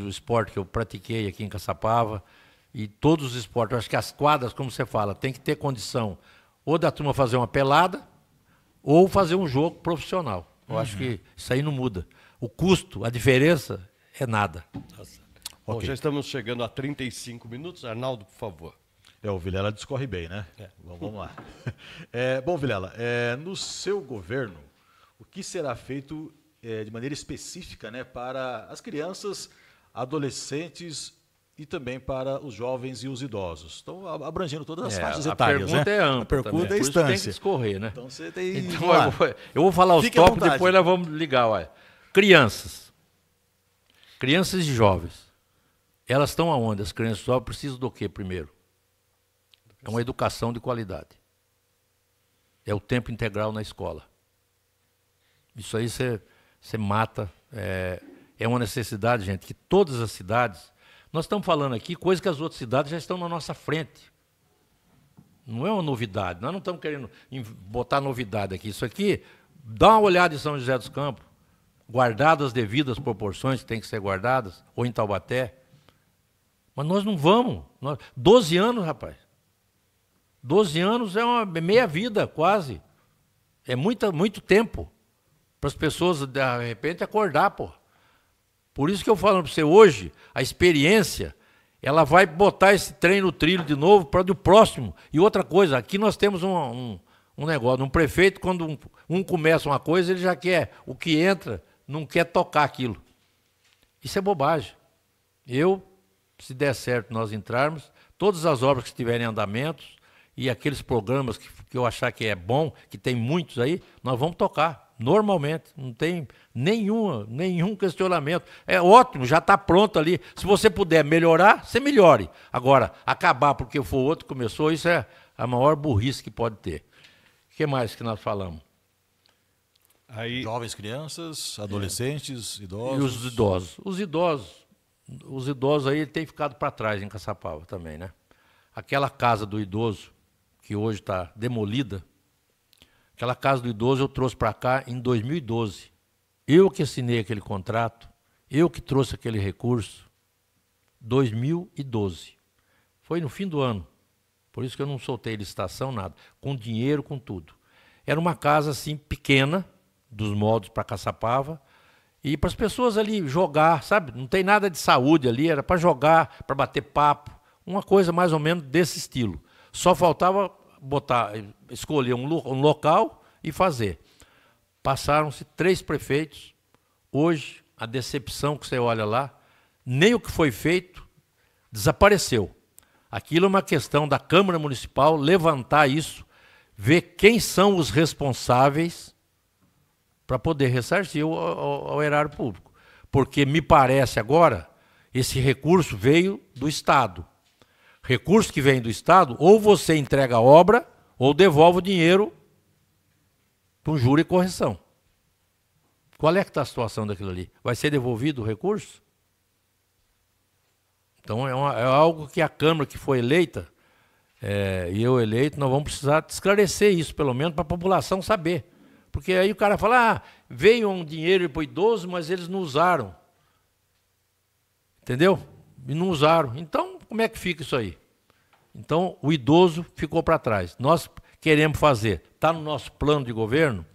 [SPEAKER 4] esporte que eu pratiquei aqui em Caçapava, e todos os esportes. Eu acho que as quadras, como você fala, tem que ter condição ou da turma fazer uma pelada, ou fazer um jogo profissional. Eu acho que isso aí não muda. O custo, a diferença é nada.
[SPEAKER 3] Bom, já estamos chegando a 35 minutos. Arnaldo, por favor.
[SPEAKER 2] O Vilela discorre bem, né? Vamos lá. Bom, Vilela, no seu governo, o que será feito de maneira específica, né, para as crianças, adolescentes e também para os jovens e os idosos. Então, abrangendo todas as faixas
[SPEAKER 4] a
[SPEAKER 2] etárias.
[SPEAKER 4] Pergunta é ampla.
[SPEAKER 2] A pergunta
[SPEAKER 4] também.
[SPEAKER 2] é instância.
[SPEAKER 4] Tem que discorrer, né?
[SPEAKER 2] Então, você tem...
[SPEAKER 4] Então, eu vou falar os tópicos, depois nós vamos ligar. Olha. Crianças. Crianças e jovens. Elas estão aonde? As crianças e jovens precisam do quê primeiro? É uma educação de qualidade. É o tempo integral na escola. Isso aí você mata. É uma necessidade, gente, que todas as cidades... Nós estamos falando aqui coisas que as outras cidades já estão na nossa frente. Não é uma novidade. Nós não estamos querendo botar novidade aqui. Isso aqui, dá uma olhada em São José dos Campos, guardadas as devidas proporções que têm que ser guardadas, ou em Taubaté. Mas nós não vamos. 12 anos, rapaz. 12 anos é uma meia vida, quase. É muito tempo para as pessoas, de repente, acordar, pô. Por isso que eu falo para você, hoje, a experiência, ela vai botar esse trem no trilho de novo para o próximo. E outra coisa, aqui nós temos um negócio, um prefeito, quando um começa uma coisa, ele já quer, o que entra, não quer tocar aquilo. Isso é bobagem. Se der certo nós entrarmos, todas as obras que estiverem em andamentos e aqueles programas que eu achar que é bom, que tem muitos aí, nós vamos tocar. Normalmente, não tem nenhum questionamento. É ótimo, já está pronto ali. Se você puder melhorar, você melhore. Agora, acabar porque foi o outro que começou, isso é a maior burrice que pode ter. O que mais que nós falamos?
[SPEAKER 2] Aí, jovens, crianças, adolescentes, idosos.
[SPEAKER 4] E os idosos. Os idosos aí têm ficado para trás em Caçapava também, né? Aquela casa do idoso, que hoje está demolida, aquela casa do idoso eu trouxe para cá em 2012. Eu que assinei aquele contrato, eu que trouxe aquele recurso. 2012. Foi no fim do ano. Por isso que eu não soltei licitação, nada. Com dinheiro, com tudo. Era uma casa assim pequena, dos moldes para Caçapava, e para as pessoas ali jogar, sabe? Não tem nada de saúde ali, era para jogar, para bater papo. Uma coisa mais ou menos desse estilo. Só faltava escolher um local e fazer. Passaram-se 3 prefeitos. Hoje, a decepção que você olha lá, nem o que foi feito desapareceu. Aquilo é uma questão da Câmara Municipal levantar isso, ver quem são os responsáveis para poder ressarcir ao erário público. Porque me parece agora, esse recurso veio do Estado. Recurso que vem do Estado, ou você entrega a obra, ou devolve o dinheiro com juro e correção. Qual é que está a situação daquilo ali? Vai ser devolvido o recurso? Então é algo que a Câmara que foi eleita, e eu eleito, nós vamos precisar esclarecer isso, pelo menos para a população saber. Porque aí o cara fala, veio um dinheiro para o idoso, mas eles não usaram. Entendeu? E não usaram. Então, como é que fica isso aí? Então, o idoso ficou para trás. Nós queremos fazer, está no nosso plano de governo,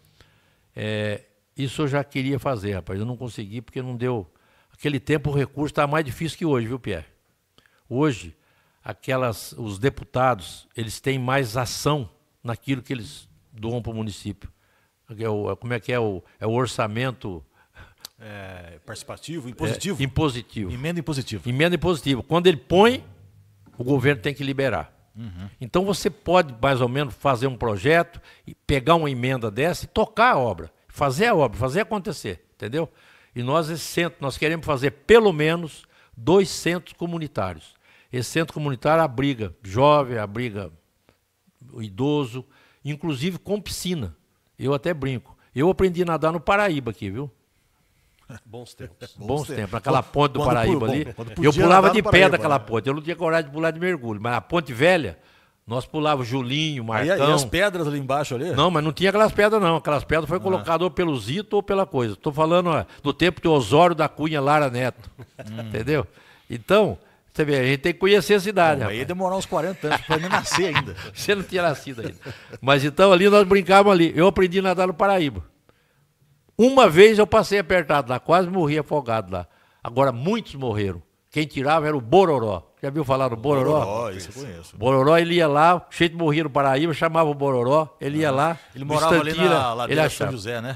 [SPEAKER 4] isso eu já queria fazer, rapaz, eu não consegui porque não deu. Aquele tempo o recurso está mais difícil que hoje, viu, Pierre? Hoje, os deputados, eles têm mais ação naquilo que eles doam para o município. Como é que é? É o orçamento...
[SPEAKER 2] participativo, impositivo?
[SPEAKER 4] Impositivo.
[SPEAKER 2] Emenda impositiva.
[SPEAKER 4] Emenda impositiva. Quando ele põe, o governo tem que liberar. Uhum. Então você pode, mais ou menos, fazer um projeto, e pegar uma emenda dessa e tocar a obra. Fazer a obra, fazer acontecer. Entendeu? E nós queremos fazer pelo menos 2 centros comunitários. Esse centro comunitário abriga jovem, abriga o idoso, inclusive com piscina. Eu até brinco. Eu aprendi a nadar no Paraíba aqui, viu?
[SPEAKER 3] Bons tempos.
[SPEAKER 4] Bons tempos. Naquela ponte do Paraíba ali. Eu pulava de pé daquela ponte. Eu não tinha coragem de pular de mergulho. Mas a ponte velha, nós pulávamos Julinho, Marcão.
[SPEAKER 2] E as pedras ali embaixo ali?
[SPEAKER 4] Não, mas não tinha aquelas pedras não. Aquelas pedras foi colocadas ou pelo Zito ou pela coisa. Estou falando do tempo de Osório da Cunha Lara Neto. Entendeu? Então, você vê, a gente tem que conhecer a cidade.
[SPEAKER 2] Aí ia demorar uns 40 anos para nem nascer ainda.
[SPEAKER 4] Você não tinha nascido ainda. Mas então ali nós brincávamos ali. Eu aprendi a nadar no Paraíba. Uma vez eu passei apertado lá, quase morri afogado lá. Agora muitos morreram. Quem tirava era o Bororó. Já viu falar do Bororó?
[SPEAKER 2] Bororó, isso eu conheço.
[SPEAKER 4] Bororó, ele ia lá, cheio de morria no Paraíba, chamava o Bororó, ele ia lá.
[SPEAKER 2] Ele morava ali na ladeira de São José, né?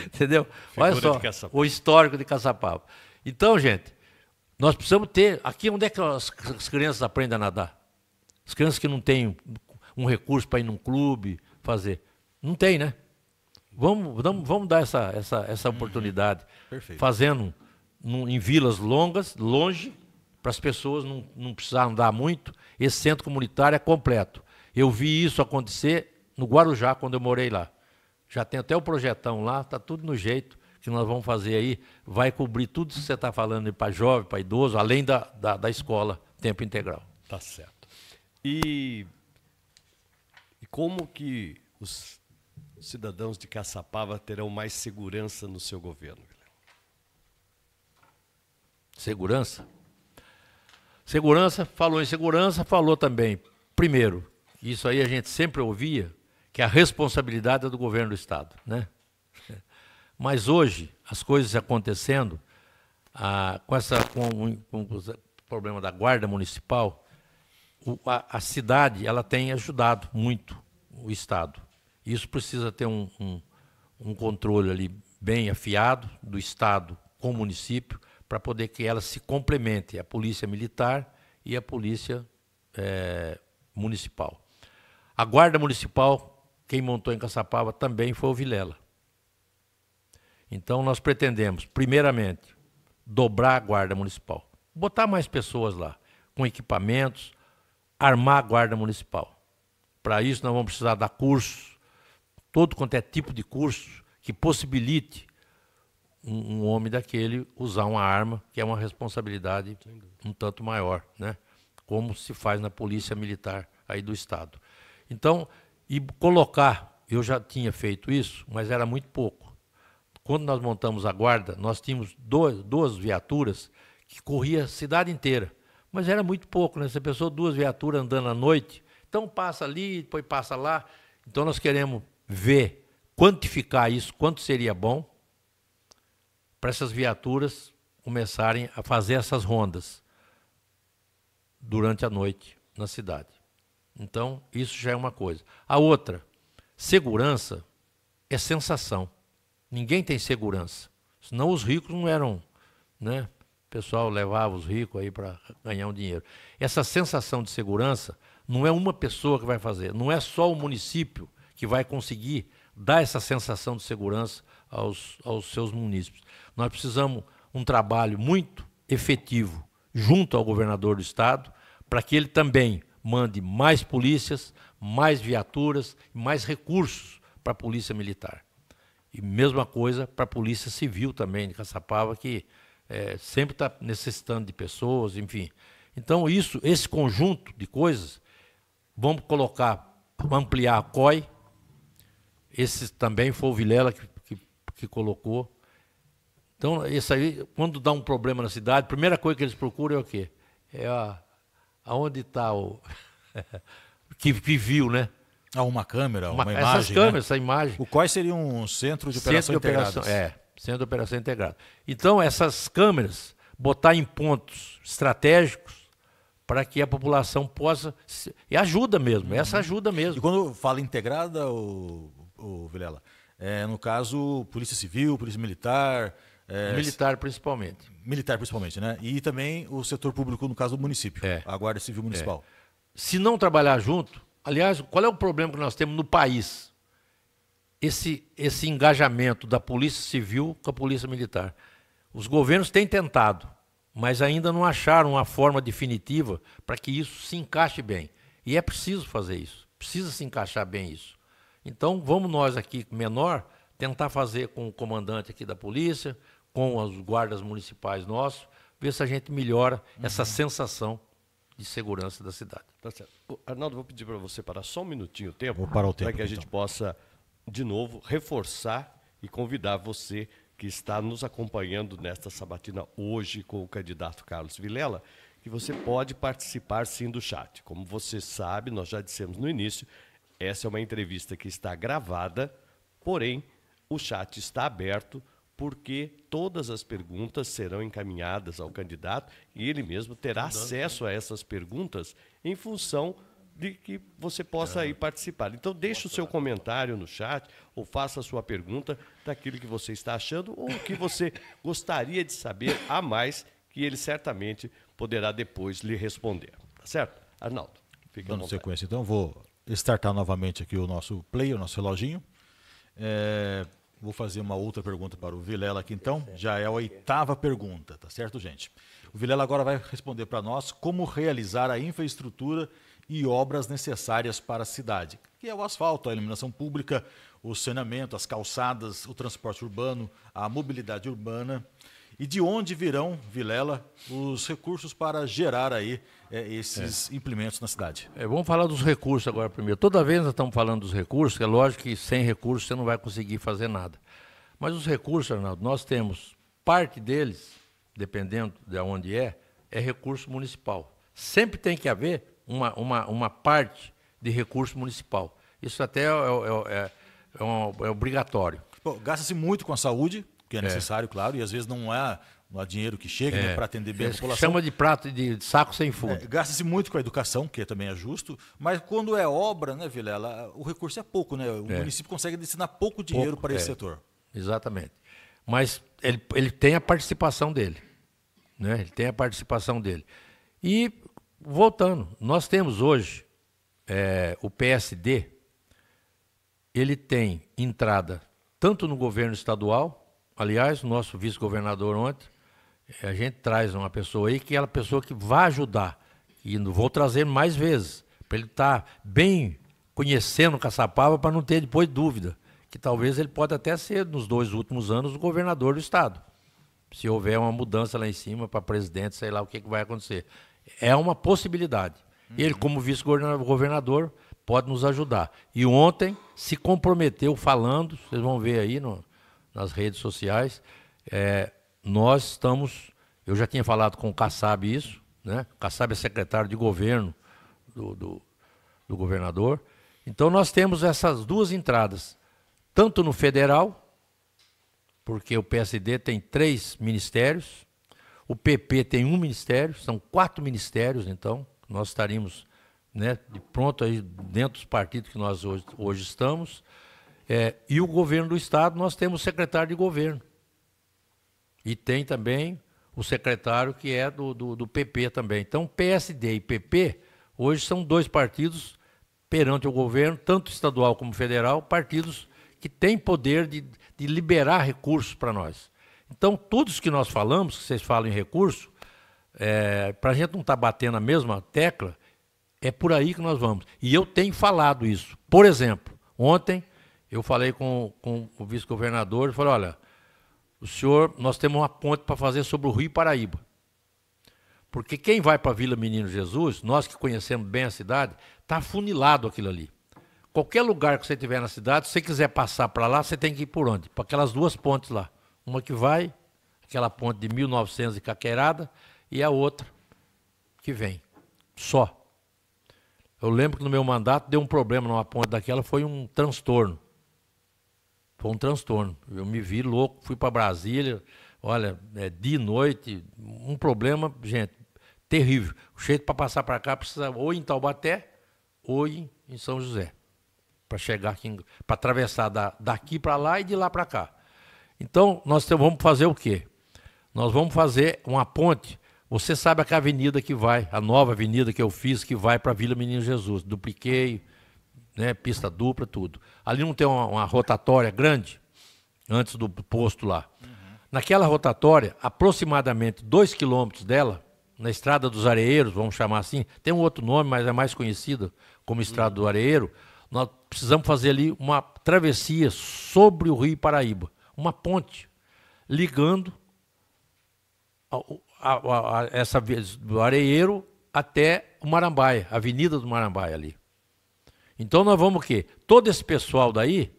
[SPEAKER 4] Entendeu? Olha só, o histórico de Caçapava. Então, gente, Nós precisamos ter... Aqui, onde é que as crianças aprendem a nadar? As crianças que não têm um recurso para ir num clube, fazer. Não tem, né? Vamos dar essa oportunidade.
[SPEAKER 2] Perfeito.
[SPEAKER 4] Fazendo em vilas longe, para as pessoas não precisarem andar muito. Esse centro comunitário é completo. Eu vi isso acontecer no Guarujá, quando eu morei lá. Já tem até o projetão lá, está tudo no jeito que nós vamos fazer aí. Vai cobrir tudo isso que você está falando para jovem, para idoso, além da escola, tempo integral.
[SPEAKER 3] Tá certo. E como que os cidadãos de Caçapava terão mais segurança no seu governo?
[SPEAKER 4] Segurança? Segurança, falou em segurança, falou também, primeiro, isso aí a gente sempre ouvia, que a responsabilidade é do governo do Estado, né? Mas hoje, as coisas acontecendo, com o problema da guarda municipal, a cidade ela tem ajudado muito o Estado. Isso precisa ter um controle ali bem afiado do Estado com o município, para poder que ela se complemente, a polícia militar e a polícia municipal. A guarda municipal, quem montou em Caçapava também foi o Vilela. Então nós pretendemos, primeiramente, dobrar a guarda municipal, botar mais pessoas lá, com equipamentos, armar a guarda municipal. Para isso nós vamos precisar dar cursos, todo quanto é tipo de curso que possibilite um homem daquele usar uma arma, que é uma responsabilidade um tanto maior, né? Como se faz na polícia militar aí do Estado. Então, e colocar, eu já tinha feito isso, mas era muito pouco. Quando nós montamos a guarda, nós tínhamos duas viaturas que corria a cidade inteira, mas era muito pouco, né? Você pensou 2 viaturas andando à noite, então passa ali, depois passa lá. Então nós queremos ver, quantificar isso, quanto seria bom, para essas viaturas começarem a fazer essas rondas durante a noite na cidade. Então, isso já é uma coisa. A outra, segurança é sensação. Ninguém tem segurança. Senão os ricos não eram, né? O pessoal levava os ricos aí para ganhar um dinheiro. Essa sensação de segurança não é uma pessoa que vai fazer, não é só o município que vai conseguir dar essa sensação de segurança aos seus munícipes. Nós precisamos um trabalho muito efetivo junto ao governador do Estado, para que ele também mande mais polícias, mais viaturas, mais recursos para a polícia militar. E mesma coisa para a polícia civil também de Caçapava, que sempre está necessitando de pessoas, enfim. Então, esse conjunto de coisas, vamos ampliar a COI. Esse também foi o Vilela que colocou. Então, isso aí, quando dá um problema na cidade, a primeira coisa que eles procuram é o quê? É aonde está o... que viu, né?
[SPEAKER 2] Uma câmera, uma imagem,
[SPEAKER 4] essas câmeras,
[SPEAKER 2] né?
[SPEAKER 4] Essa imagem.
[SPEAKER 2] O COI seria um centro de operação integrado.
[SPEAKER 4] Centro de operação integrado. Então, essas câmeras, botar em pontos estratégicos para que a população possa... E ajuda mesmo, essa ajuda mesmo.
[SPEAKER 2] E quando fala integrada, o Vilela, no caso, Polícia Civil, Polícia Militar...
[SPEAKER 4] Militar principalmente.
[SPEAKER 2] Militar principalmente, né? E também o setor público, no caso do município, a Guarda Civil Municipal.
[SPEAKER 4] Se não trabalhar junto, aliás, qual é o problema que nós temos no país? Esse engajamento da Polícia Civil com a Polícia Militar. Os governos têm tentado, mas ainda não acharam uma forma definitiva para que isso se encaixe bem. E é preciso fazer isso, precisa se encaixar bem isso. Então, vamos nós aqui, menor, tentar fazer com o comandante aqui da polícia, com os guardas municipais nossos, ver se a gente melhora essa sensação de segurança da cidade.
[SPEAKER 3] Tá certo. Arnaldo, vou pedir para você parar só um minutinho o tempo,
[SPEAKER 2] Vou parar o tempo,
[SPEAKER 3] para que a gente possa, de novo, reforçar e convidar você que está nos acompanhando nesta sabatina hoje com o candidato Carlos Vilela, que você pode participar sim do chat. Como você sabe, nós já dissemos no início, essa é uma entrevista que está gravada, porém, o chat está aberto porque todas as perguntas serão encaminhadas ao candidato e ele mesmo terá acesso a essas perguntas em função de que você possa aí participar. Então, deixe o seu comentário no chat ou faça a sua pergunta daquilo que você está achando ou o que você gostaria de saber a mais que ele certamente poderá depois lhe responder. Tá certo? Arnaldo, fica à
[SPEAKER 2] Dando
[SPEAKER 3] vontade.
[SPEAKER 2] sequência, então, vou startar novamente aqui o nosso player, o nosso reloginho. Vou fazer uma outra pergunta para o Vilela aqui, então. Já é a 8ª pergunta, tá certo, gente? O Vilela agora vai responder para nós como realizar a infraestrutura e obras necessárias para a cidade, que é o asfalto, a iluminação pública, o saneamento, as calçadas, o transporte urbano, a mobilidade urbana. E de onde virão, Vilela, os recursos para gerar aí esses implementos na cidade?
[SPEAKER 4] Vamos falar dos recursos agora primeiro. Toda vez nós estamos falando dos recursos, é lógico que sem recursos você não vai conseguir fazer nada. Mas os recursos, Arnaldo, nós temos parte deles, dependendo de onde é recurso municipal. Sempre tem que haver uma parte de recurso municipal. Isso até é obrigatório.
[SPEAKER 2] Gasta-se muito com a saúde, que é necessário, claro, e às vezes não há dinheiro que chega para atender bem a população.
[SPEAKER 4] Chama de prato de saco sem fundo.
[SPEAKER 2] Gasta-se muito com a educação, que também é justo, mas quando é obra, né, Vilela, o recurso é pouco, né? O município consegue destinar pouco dinheiro para esse setor.
[SPEAKER 4] Exatamente. Mas ele tem a participação dele. Né? Ele tem a participação dele. E, voltando, nós temos hoje o PSD, ele tem entrada tanto no governo estadual. Aliás, o nosso vice-governador ontem, a gente traz uma pessoa aí, que é a pessoa que vai ajudar. E vou trazer mais vezes, para ele estar bem conhecendo Caçapava, para não ter depois dúvida. Que talvez ele pode até ser, nos 2 últimos anos, o governador do estado. Se houver uma mudança lá em cima para presidente, sei lá o que vai acontecer. É uma possibilidade. Ele, como vice-governador, pode nos ajudar. E ontem se comprometeu falando, vocês vão ver aí nas redes sociais, nós estamos, eu já tinha falado com o Kassab isso, né? O Kassab é secretário de governo do governador. Então nós temos essas 2 entradas, tanto no federal, porque o PSD tem 3 ministérios, o PP tem 1 ministério, são 4 ministérios, então nós estaríamos, né, de pronto aí dentro dos partidos que nós hoje estamos. E o governo do estado, nós temos o secretário de governo. E tem também o secretário que é do PP também. Então, PSD e PP, hoje são 2 partidos perante o governo, tanto estadual como federal, partidos que têm poder de liberar recursos para nós. Então, todos que nós falamos, que vocês falam em recurso, para a gente não estar batendo a mesma tecla, é por aí que nós vamos. E eu tenho falado isso. Por exemplo, ontem eu falei com o vice-governador e falei, olha, nós temos uma ponte para fazer sobre o Rio Paraíba. Porque quem vai para a Vila Menino Jesus, nós que conhecemos bem a cidade, está afunilado aquilo ali. Qualquer lugar que você tiver na cidade, se você quiser passar para lá, você tem que ir por onde? Para aquelas 2 pontes lá. Uma que vai, aquela ponte de 1900 de caqueirada, e a outra que vem. Só. Eu lembro que no meu mandato deu um problema numa ponte daquela, foi um transtorno. Foi um transtorno. Eu me vi louco, fui para Brasília, olha, dia e noite, um problema, gente, terrível. O jeito para passar para cá precisa ou em Taubaté ou em São José. Para chegar aqui, para atravessar daqui para lá e de lá para cá. Então, nós vamos fazer o quê? Nós vamos fazer uma ponte. Você sabe a avenida que vai, a nova avenida que eu fiz, que vai para a Vila Menino Jesus. Dupliquei, né, pista dupla, tudo. Ali não tem uma rotatória grande, antes do posto lá. Naquela rotatória, aproximadamente 2 quilômetros dela, na Estrada dos Areeiros, vamos chamar assim, tem um outro nome, mas é mais conhecida como Estrada do Areeiro, nós precisamos fazer ali uma travessia sobre o Rio Paraíba, uma ponte, ligando essa do Areeiro até o Marambaia, a Avenida do Marambaia ali. Então nós vamos o quê? Todo esse pessoal daí,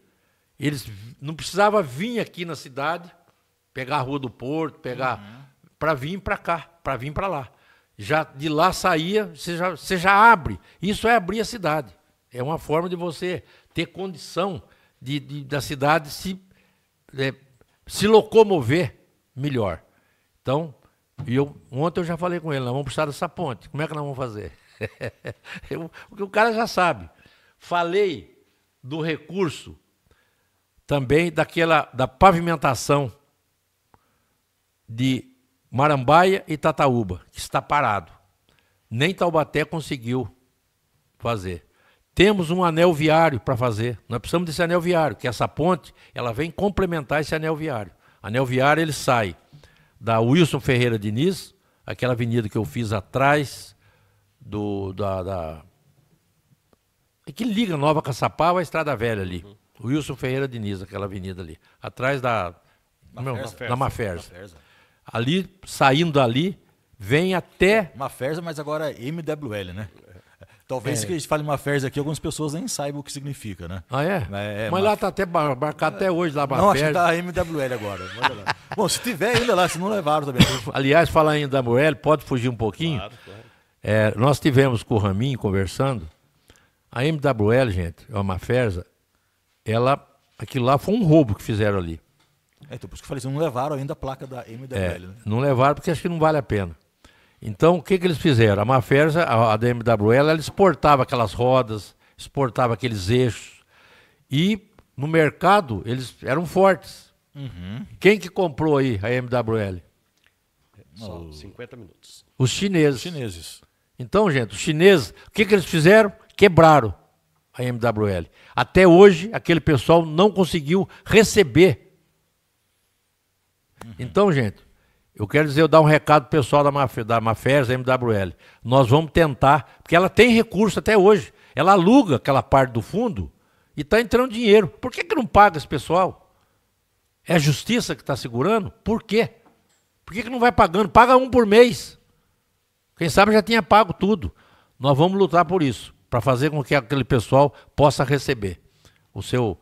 [SPEAKER 4] eles não precisava vir aqui na cidade, pegar a Rua do Porto, para vir para cá, para vir para lá. Já de lá saía, você já abre. Isso é abrir a cidade. É uma forma de você ter condição da cidade se locomover melhor. Então, ontem eu já falei com ele, nós vamos precisar dessa ponte. Como é que nós vamos fazer? Porque o cara já sabe. Falei do recurso também da pavimentação de Marambaia e Tataúba, que está parado. Nem Taubaté conseguiu fazer. Temos um anel viário para fazer. Nós precisamos desse anel viário, que essa ponte ela vem complementar esse anel viário. Anel viário ele sai da Wilson Ferreira Diniz, aquela avenida que eu fiz atrás que liga Nova Caçapava à Estrada Velha ali. Wilson Ferreira Diniz, aquela avenida ali. Atrás da Maferza. Ali, saindo dali, vem até...
[SPEAKER 2] Maferza, mas agora é MWL, né? Talvez se a gente fale Maferza aqui, algumas pessoas nem saibam o que significa, né?
[SPEAKER 4] Ah, é? Mas lá está até marcado até hoje, lá
[SPEAKER 2] Não, acho que está MWL agora. Bom, se tiver ainda lá, se não levaram também.
[SPEAKER 4] Aliás, falar em MWL, pode fugir um pouquinho? Claro. Nós tivemos com o Raminho conversando. A MWL, gente, a Maferza, aquilo lá foi um roubo que fizeram ali.
[SPEAKER 2] Então, por isso que eu falei, não levaram ainda a placa da MWL. Né?
[SPEAKER 4] Não levaram porque acho que não vale a pena. Então, o que eles fizeram? A Maferza, a da MWL, ela exportava aquelas rodas, exportava aqueles eixos. E no mercado, eles eram fortes.
[SPEAKER 2] Uhum.
[SPEAKER 4] Quem que comprou aí a MWL?
[SPEAKER 3] Só 50 minutos.
[SPEAKER 4] Os chineses.
[SPEAKER 2] Os chineses.
[SPEAKER 4] Então, gente, os chineses, o que eles fizeram? Quebraram a MWL. Até hoje, aquele pessoal não conseguiu receber. Então, gente, eu quero dizer, eu dar um recado pro pessoal da Maferza, MWL. Nós vamos tentar, porque ela tem recurso até hoje. Ela aluga aquela parte do fundo e está entrando dinheiro. Por que não paga esse pessoal? É a justiça que está segurando? Por quê? Por que não vai pagando? Paga um por mês. Quem sabe já tinha pago tudo. Nós vamos lutar por isso, para fazer com que aquele pessoal possa receber o seu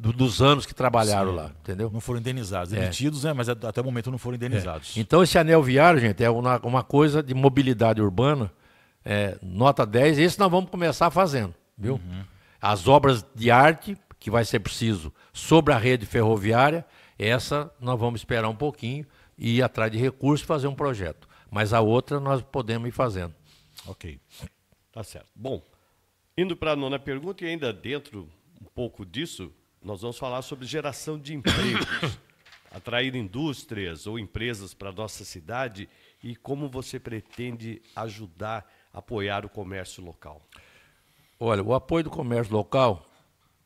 [SPEAKER 4] dos anos que trabalharam lá, entendeu?
[SPEAKER 2] Não foram indenizados, demitidos, né? Mas até o momento não foram indenizados.
[SPEAKER 4] Então esse anel viário, gente, é uma coisa de mobilidade urbana, nota 10, esse nós vamos começar fazendo, viu? Uhum. As obras de arte, que vai ser preciso, sobre a rede ferroviária, essa nós vamos esperar um pouquinho e ir atrás de recursos e fazer um projeto. Mas a outra nós podemos ir fazendo.
[SPEAKER 3] Ok, tá certo. Bom, indo para a nona pergunta e ainda dentro um pouco disso, nós vamos falar sobre geração de empregos, atrair indústrias ou empresas para a nossa cidade e como você pretende ajudar, apoiar o comércio local.
[SPEAKER 4] Olha, o apoio do comércio local,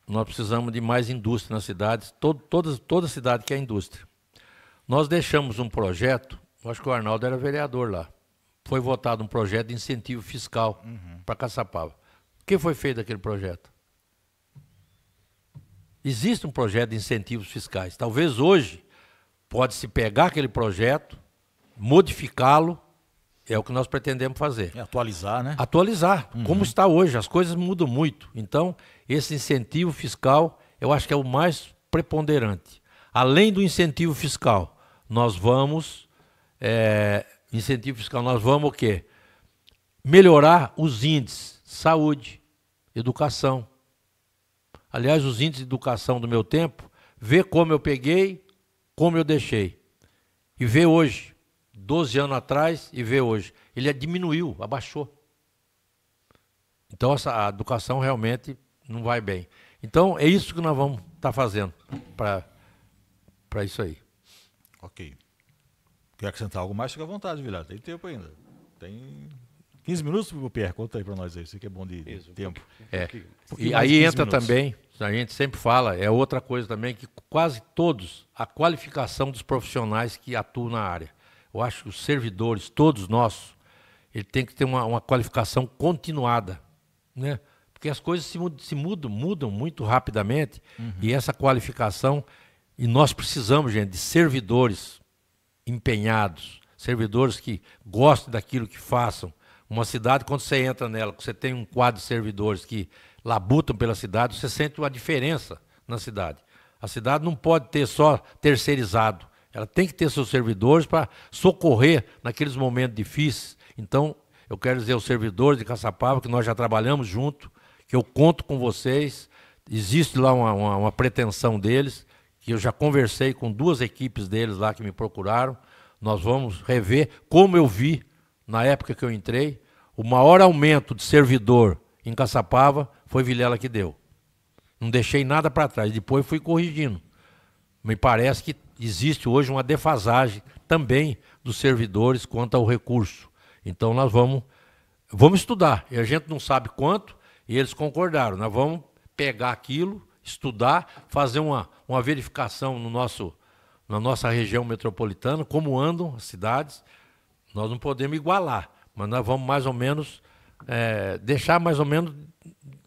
[SPEAKER 4] nós precisamos de mais indústria nas cidades, toda cidade quer indústria. Nós deixamos um projeto, acho que o Arnaldo era vereador lá, foi votado um projeto de incentivo fiscal para Caçapava. O que foi feito daquele projeto? Existe um projeto de incentivos fiscais. Talvez hoje pode-se pegar aquele projeto, modificá-lo, é o que nós pretendemos fazer.
[SPEAKER 2] Atualizar, né?
[SPEAKER 4] Atualizar, como está hoje. As coisas mudam muito. Então, esse incentivo fiscal, eu acho que é o mais preponderante. Além do incentivo fiscal, nós vamos... incentivo fiscal, nós vamos o quê? Melhorar os índices. Saúde, educação. Aliás, os índices de educação do meu tempo, vê como eu peguei, como eu deixei. E vê hoje, 12 anos atrás, e vê hoje. Ele diminuiu, abaixou. Então, a educação realmente não vai bem. Então, é isso que nós vamos estar fazendo para isso aí.
[SPEAKER 2] Ok. Quer acrescentar algo mais? Fica à vontade, Vilar. Tem tempo ainda. Tem 15 minutos, Pierre? Conta aí para nós aí. Isso que é bom de tempo.
[SPEAKER 4] E aí entra também, a gente sempre fala, é outra coisa também, que quase todos, a qualificação dos profissionais que atuam na área. Eu acho que os servidores, todos nossos, ele tem que ter uma qualificação continuada, né? Porque as coisas se mudam muito rapidamente, e essa qualificação, e nós precisamos, gente, de servidores empenhados, servidores que gostem daquilo que façam. Uma cidade, quando você entra nela, você tem um quadro de servidores que labutam pela cidade, você sente uma diferença na cidade. A cidade não pode ter só terceirizado, ela tem que ter seus servidores para socorrer naqueles momentos difíceis. Então, eu quero dizer aos servidores de Caçapava que nós já trabalhamos junto, que eu conto com vocês, existe lá uma pretensão deles, que eu já conversei com 2 equipes deles lá que me procuraram, nós vamos rever, como eu vi na época que eu entrei, o maior aumento de servidor em Caçapava foi Vilela que deu. Não deixei nada para trás, depois fui corrigindo. Me parece que existe hoje uma defasagem também dos servidores quanto ao recurso. Então nós vamos estudar. E a gente não sabe quanto, e eles concordaram. Nós vamos pegar aquilo, estudar, fazer uma verificação na nossa região metropolitana, como andam as cidades. Nós não podemos igualar, mas nós vamos mais ou menos deixar mais ou menos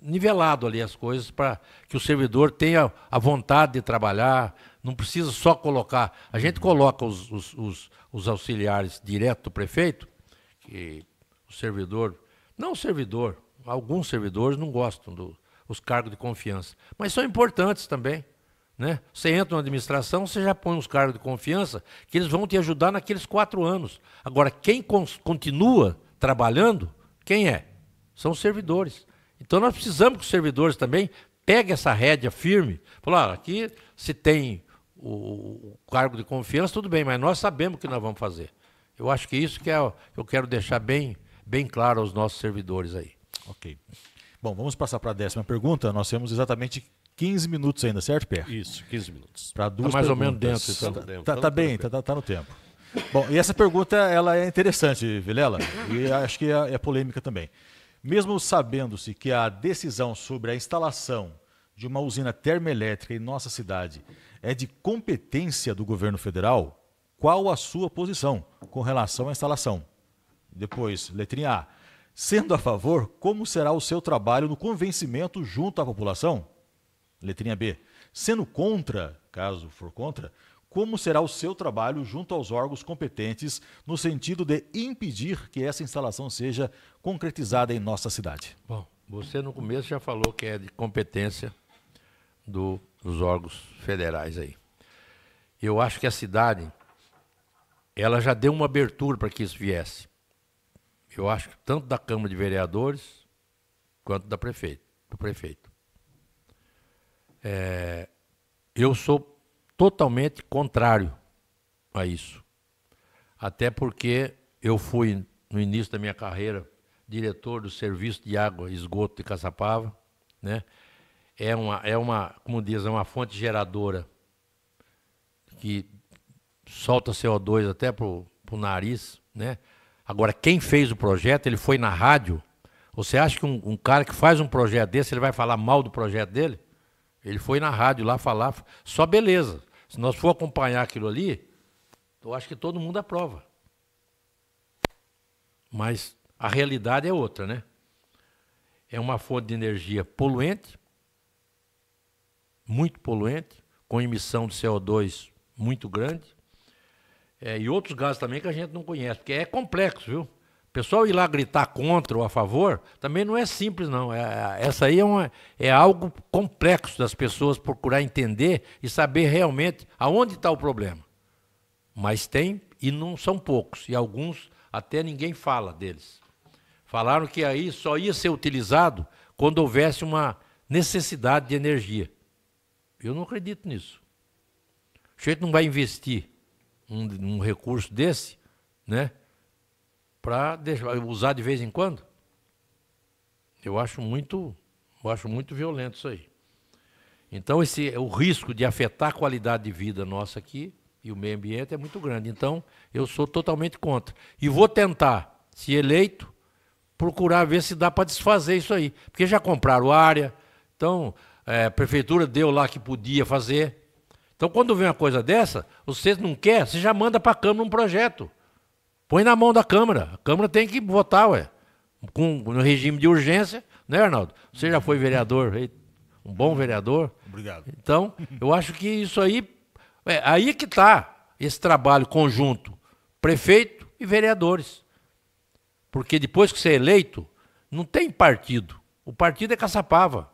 [SPEAKER 4] nivelado ali as coisas para que o servidor tenha a vontade de trabalhar, não precisa só colocar. A gente coloca os auxiliares direto do prefeito, que o servidor, não o servidor, alguns servidores não gostam dos cargos de confiança, mas são importantes também. Né? Você entra na administração, você já põe uns cargos de confiança que eles vão te ajudar naqueles 4 anos. Agora, quem continua trabalhando, quem é? São os servidores. Então nós precisamos que os servidores também peguem essa rédea firme. Falar, aqui se tem o cargo de confiança, tudo bem, mas nós sabemos o que nós vamos fazer. Eu acho que isso que eu quero deixar bem claro aos nossos servidores aí.
[SPEAKER 2] Ok. Bom, vamos passar para a 10ª pergunta. Nós temos exatamente 15 minutos ainda, certo, Pierre?
[SPEAKER 3] Isso, 15 minutos.
[SPEAKER 2] Para duas
[SPEAKER 4] mais
[SPEAKER 2] perguntas.
[SPEAKER 4] ou menos dentro. Então.
[SPEAKER 2] Tá bem, tá no tempo. Bom, e essa pergunta ela é interessante, Vilela, e acho que é polêmica também. Mesmo sabendo-se que a decisão sobre a instalação de uma usina termoelétrica em nossa cidade é de competência do governo federal, qual a sua posição com relação à instalação? Depois, letrinha A. Sendo a favor, como será o seu trabalho no convencimento junto à população? Letrinha B. Sendo contra, caso for contra, como será o seu trabalho junto aos órgãos competentes no sentido de impedir que essa instalação seja concretizada em nossa cidade?
[SPEAKER 4] Bom, você no começo já falou que é de competência dos órgãos federais aí. Eu acho que a cidade, ela já deu uma abertura para que isso viesse. Eu acho que tanto da Câmara de Vereadores quanto do prefeito. Eu sou totalmente contrário a isso. Até porque eu fui, no início da minha carreira, diretor do Serviço de Água e Esgoto de Caçapava, né? Como diz, é uma fonte geradora que solta CO2 até para o nariz, né? Agora, quem fez o projeto, ele foi na rádio. Você acha que um cara que faz um projeto desse, ele vai falar mal do projeto dele? Ele foi na rádio lá falar, só beleza. Se nós for acompanhar aquilo ali, eu acho que todo mundo aprova. Mas a realidade é outra, né? É uma fonte de energia poluente, muito poluente, com emissão de CO2 muito grande, e outros gases também que a gente não conhece, porque é complexo, viu? O pessoal ir lá gritar contra ou a favor, também não é simples, não. Essa aí é algo complexo das pessoas procurar entender e saber realmente aonde está o problema. Mas tem, e não são poucos, e alguns até ninguém fala deles. Falaram que aí só ia ser utilizado quando houvesse uma necessidade de energia. Eu não acredito nisso. O jeito não vai investir um recurso desse, né? Para usar de vez em quando. Eu acho muito violento isso aí. Então, o risco de afetar a qualidade de vida nossa aqui e o meio ambiente é muito grande. Então, eu sou totalmente contra. E vou tentar, se eleito, procurar ver se dá para desfazer isso aí. Porque já compraram área, então a prefeitura deu lá que podia fazer. Então, quando vem uma coisa dessa, você não quer, você já manda para a Câmara um projeto. Põe na mão da Câmara. A Câmara tem que votar, no regime de urgência, né, Arnaldo? Você já foi vereador, um bom vereador.
[SPEAKER 2] Obrigado.
[SPEAKER 4] Então, eu acho que isso aí, aí que está esse trabalho conjunto, prefeito e vereadores. Porque depois que você é eleito, não tem partido. O partido é Caçapava.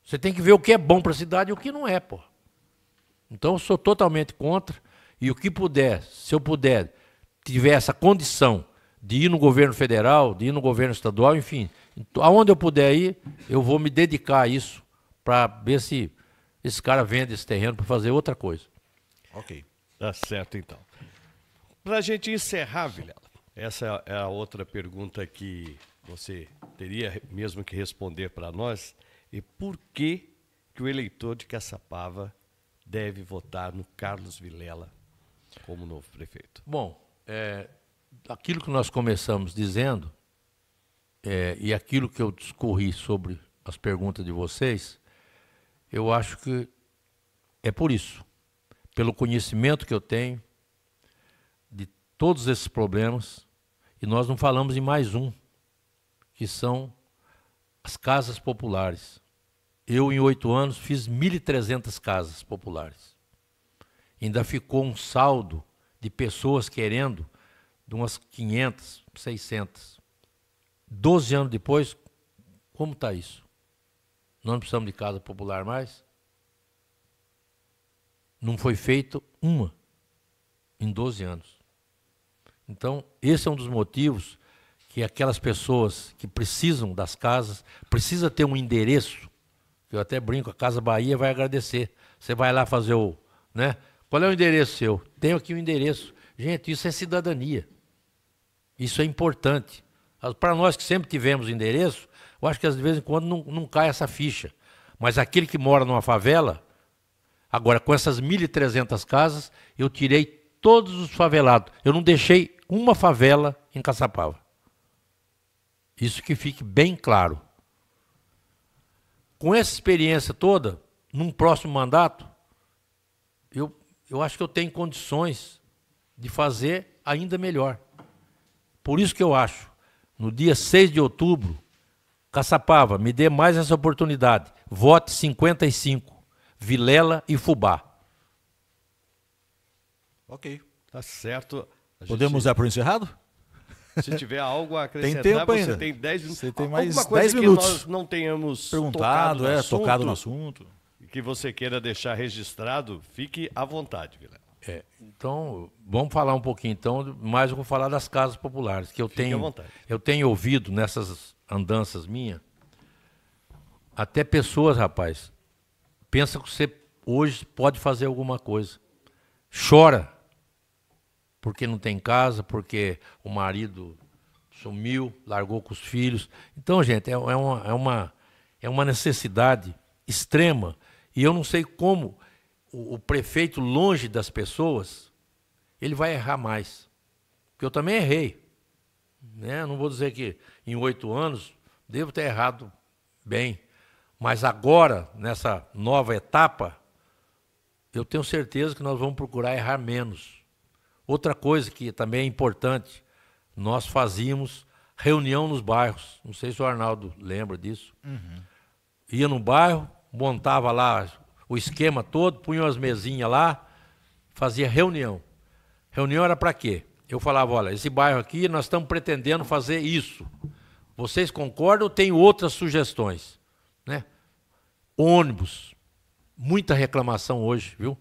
[SPEAKER 4] Você tem que ver o que é bom para a cidade e o que não é, pô. Então, eu sou totalmente contra. E o que puder, se eu puder, tiver essa condição de ir no governo federal, de ir no governo estadual, enfim, aonde eu puder ir, eu vou me dedicar a isso para ver se esse cara vende esse terreno para fazer outra coisa.
[SPEAKER 3] Ok, tá certo então. Para a gente encerrar, Vilela, essa é a outra pergunta que você teria mesmo que responder para nós, e por que o eleitor de Caçapava deve votar no Carlos Vilela como novo prefeito?
[SPEAKER 4] Bom, aquilo que nós começamos dizendo, e aquilo que eu discorri sobre as perguntas de vocês, eu acho que é por isso, pelo conhecimento que eu tenho de todos esses problemas, e nós não falamos em mais um, que são as casas populares. Eu, em 8 anos, fiz 1.300 casas populares. Ainda ficou um saldo de pessoas querendo de umas 500, 600. 12 anos depois, como está isso? Nós não precisamos de casa popular mais? Não foi feito uma em 12 anos. Então, esse é um dos motivos que aquelas pessoas que precisam das casas, precisa ter um endereço, que eu até brinco, a Casa Bahia vai agradecer. Você vai lá fazer o... né? Qual é o endereço seu? Tenho aqui o endereço. Gente, isso é cidadania. Isso é importante. Para nós que sempre tivemos endereço, eu acho que de vez em quando não cai essa ficha. Mas aquele que mora numa favela, agora com essas 1.300 casas, eu tirei todos os favelados. Eu não deixei uma favela em Caçapava. Isso que fique bem claro. Com essa experiência toda, num próximo mandato, eu acho que eu tenho condições de fazer ainda melhor. Por isso que eu acho, no dia 6 de outubro, Caçapava, me dê mais essa oportunidade. Vote 55, Vilela e Fubá.
[SPEAKER 2] Ok.
[SPEAKER 3] Tá certo.
[SPEAKER 2] Podemos dar por encerrado?
[SPEAKER 3] Se tiver algo a acrescentar,
[SPEAKER 2] tem tempo
[SPEAKER 3] você
[SPEAKER 2] ainda.
[SPEAKER 3] tem 10 minutos.
[SPEAKER 2] Você tem mais
[SPEAKER 3] alguma coisa
[SPEAKER 2] 10 minutos.
[SPEAKER 3] Que nós não tenhamos
[SPEAKER 2] Perguntado, tocado no assunto.
[SPEAKER 3] Que você queira deixar registrado, fique à vontade, Vilela.
[SPEAKER 4] Então, vamos falar um pouquinho, então, mais eu vou falar das casas populares, que eu tenho ouvido nessas andanças minhas, até pessoas, rapaz, pensa que você hoje pode fazer alguma coisa. Chora, porque não tem casa, porque o marido sumiu, largou com os filhos. Então, gente, é uma necessidade extrema. E eu não sei como o prefeito, longe das pessoas, ele vai errar mais. Porque eu também errei. Né? Não vou dizer que em 8 anos devo ter errado bem. Mas agora, nessa nova etapa, eu tenho certeza que nós vamos procurar errar menos. Outra coisa que também é importante, nós fazíamos reunião nos bairros. Não sei se o Arnaldo lembra disso. Uhum. Ia no bairro, montava lá o esquema todo, punha as mesinhas lá, fazia reunião. Reunião era para quê? Eu falava, olha, esse bairro aqui nós estamos pretendendo fazer isso. Vocês concordam ou tem outras sugestões? Né? Ônibus, muita reclamação hoje, viu?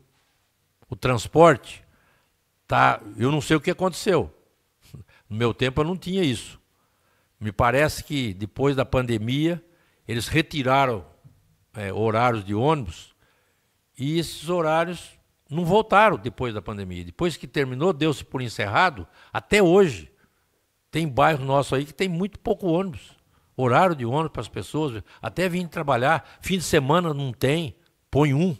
[SPEAKER 4] O transporte, eu não sei o que aconteceu. No meu tempo eu não tinha isso. Me parece que depois da pandemia, eles retiraram horários de ônibus e esses horários não voltaram depois da pandemia. Depois que terminou, deu-se por encerrado, até hoje. Tem bairro nosso aí que tem muito pouco ônibus. Horário de ônibus para as pessoas, até vir trabalhar. Fim de semana não tem, põe um.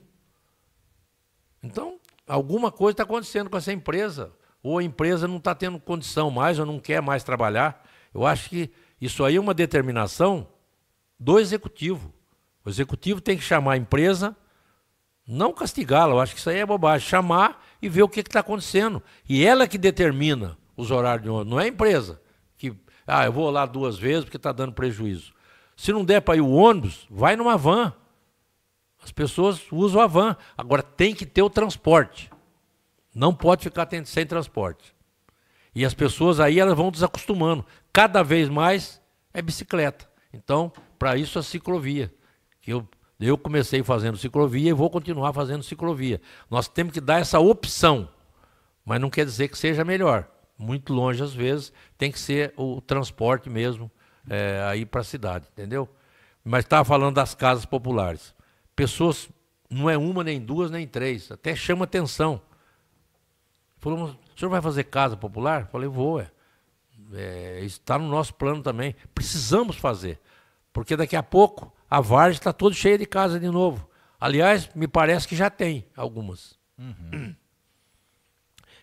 [SPEAKER 4] Então, alguma coisa está acontecendo com essa empresa. Ou a empresa não está tendo condição mais, ou não quer mais trabalhar. Eu acho que isso aí é uma determinação do executivo. O executivo tem que chamar a empresa, não castigá-la, eu acho que isso aí é bobagem, chamar e ver o que está acontecendo. E ela que determina os horários de ônibus, não é a empresa. Que, eu vou lá 2 vezes porque está dando prejuízo. Se não der para ir o ônibus, vai numa van. As pessoas usam a van. Agora tem que ter o transporte. Não pode ficar sem transporte. E as pessoas aí elas vão desacostumando. Cada vez mais é bicicleta. Então, para isso a ciclovia. Que eu comecei fazendo ciclovia e vou continuar fazendo ciclovia. Nós temos que dar essa opção. Mas não quer dizer que seja melhor. Muito longe às vezes. Tem que ser o transporte mesmo aí para a cidade. Entendeu? Mas estava falando das casas populares. Pessoas, não é uma, nem 2, nem 3. Até chama atenção. Falou, o senhor vai fazer casa popular? Falei, vou. Isso está no nosso plano também. Precisamos fazer. Porque daqui a pouco a Várzea está toda cheia de casa de novo. Aliás, me parece que já tem algumas.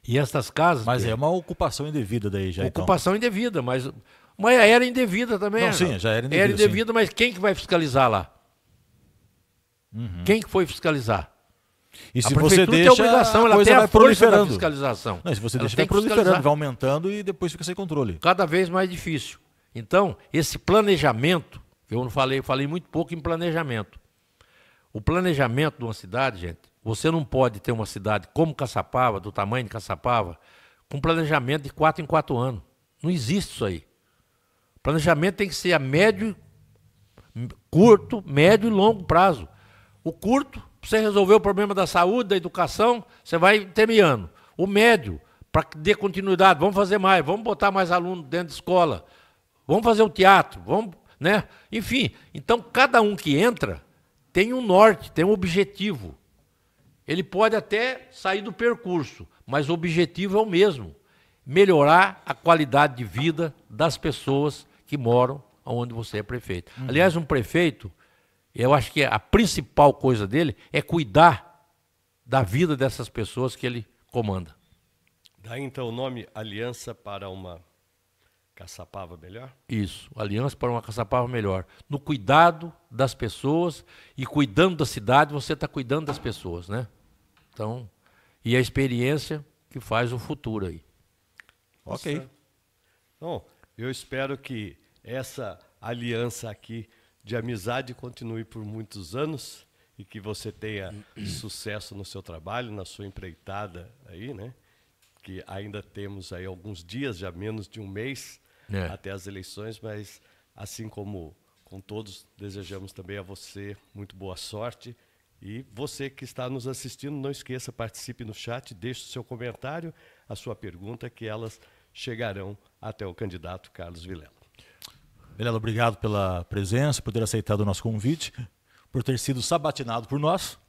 [SPEAKER 4] E essas casas...
[SPEAKER 2] Mas é uma ocupação indevida daí já,
[SPEAKER 4] Ocupação indevida, mas era indevida também.
[SPEAKER 2] Não, sim, já era indevida.
[SPEAKER 4] Era indevida, mas quem que vai fiscalizar lá? Quem que foi fiscalizar?
[SPEAKER 2] E se
[SPEAKER 4] a
[SPEAKER 2] você
[SPEAKER 4] prefeitura
[SPEAKER 2] deixa,
[SPEAKER 4] tem a obrigação, ela
[SPEAKER 2] coisa
[SPEAKER 4] tem
[SPEAKER 2] vai
[SPEAKER 4] a força da
[SPEAKER 2] proliferando.
[SPEAKER 4] fiscalização.
[SPEAKER 2] Não, se você
[SPEAKER 4] Ela
[SPEAKER 2] deixa,
[SPEAKER 4] tem
[SPEAKER 2] vai
[SPEAKER 4] que
[SPEAKER 2] proliferando,
[SPEAKER 4] fiscalizar.
[SPEAKER 2] vai aumentando e depois fica sem controle.
[SPEAKER 4] Cada vez mais difícil. Então, esse planejamento, eu não falei, falei muito pouco em planejamento. O planejamento de uma cidade, gente, você não pode ter uma cidade como Caçapava, do tamanho de Caçapava, com planejamento de 4 em 4 anos. Não existe isso aí. Planejamento tem que ser a médio, curto, médio e longo prazo. O curto, para você resolver o problema da saúde, da educação, você vai terminando. O médio, para que dê continuidade, vamos fazer mais, vamos botar mais alunos dentro da escola, vamos fazer o teatro, vamos, né? Enfim, então cada um que entra tem um norte, tem um objetivo. Ele pode até sair do percurso, mas o objetivo é o mesmo: melhorar a qualidade de vida das pessoas que moram onde você é prefeito. Aliás, um prefeito, eu acho que a principal coisa dele é cuidar da vida dessas pessoas que ele comanda.
[SPEAKER 3] Daí então o nome Aliança para uma Caçapava Melhor?
[SPEAKER 4] Isso, Aliança para uma Caçapava Melhor. No cuidado das pessoas e cuidando da cidade, você está cuidando das pessoas, né? Então, e a experiência que faz o futuro aí.
[SPEAKER 2] Ok.
[SPEAKER 3] Bom, eu espero que essa aliança aqui de amizade continue por muitos anos e que você tenha sucesso no seu trabalho, na sua empreitada aí, né? Que ainda temos aí alguns dias, já menos de um mês até as eleições, mas assim como com todos, desejamos também a você muito boa sorte. E você que está nos assistindo, não esqueça, participe no chat, deixe o seu comentário, a sua pergunta, que elas chegarão até o candidato Carlos Vilela.
[SPEAKER 2] Vilela, obrigado pela presença, por ter aceitado o nosso convite, por ter sido sabatinado por nós,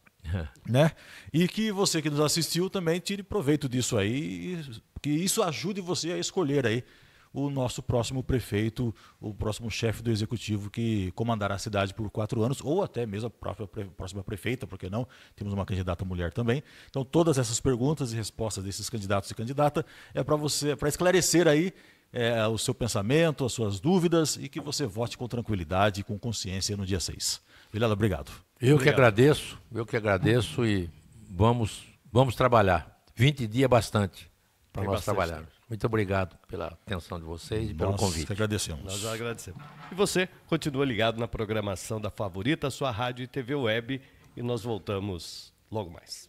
[SPEAKER 2] né? E que você que nos assistiu também tire proveito disso aí, que isso ajude você a escolher aí o nosso próximo prefeito, o próximo chefe do executivo que comandará a cidade por 4 anos, ou até mesmo a próxima prefeita, porque não? Temos uma candidata mulher também. Então, todas essas perguntas e respostas desses candidatos e candidata é para você, para esclarecer aí o seu pensamento, as suas dúvidas e que você vote com tranquilidade e com consciência no dia 6. Vilela, obrigado.
[SPEAKER 4] Eu que agradeço e vamos trabalhar. 20 dias é bastante para nós trabalharmos. Muito obrigado pela atenção de vocês e pelo convite.
[SPEAKER 2] Nós agradecemos.
[SPEAKER 3] Nós agradecemos. E você continua ligado na programação da Favorita, sua rádio e TV web, e nós voltamos logo mais.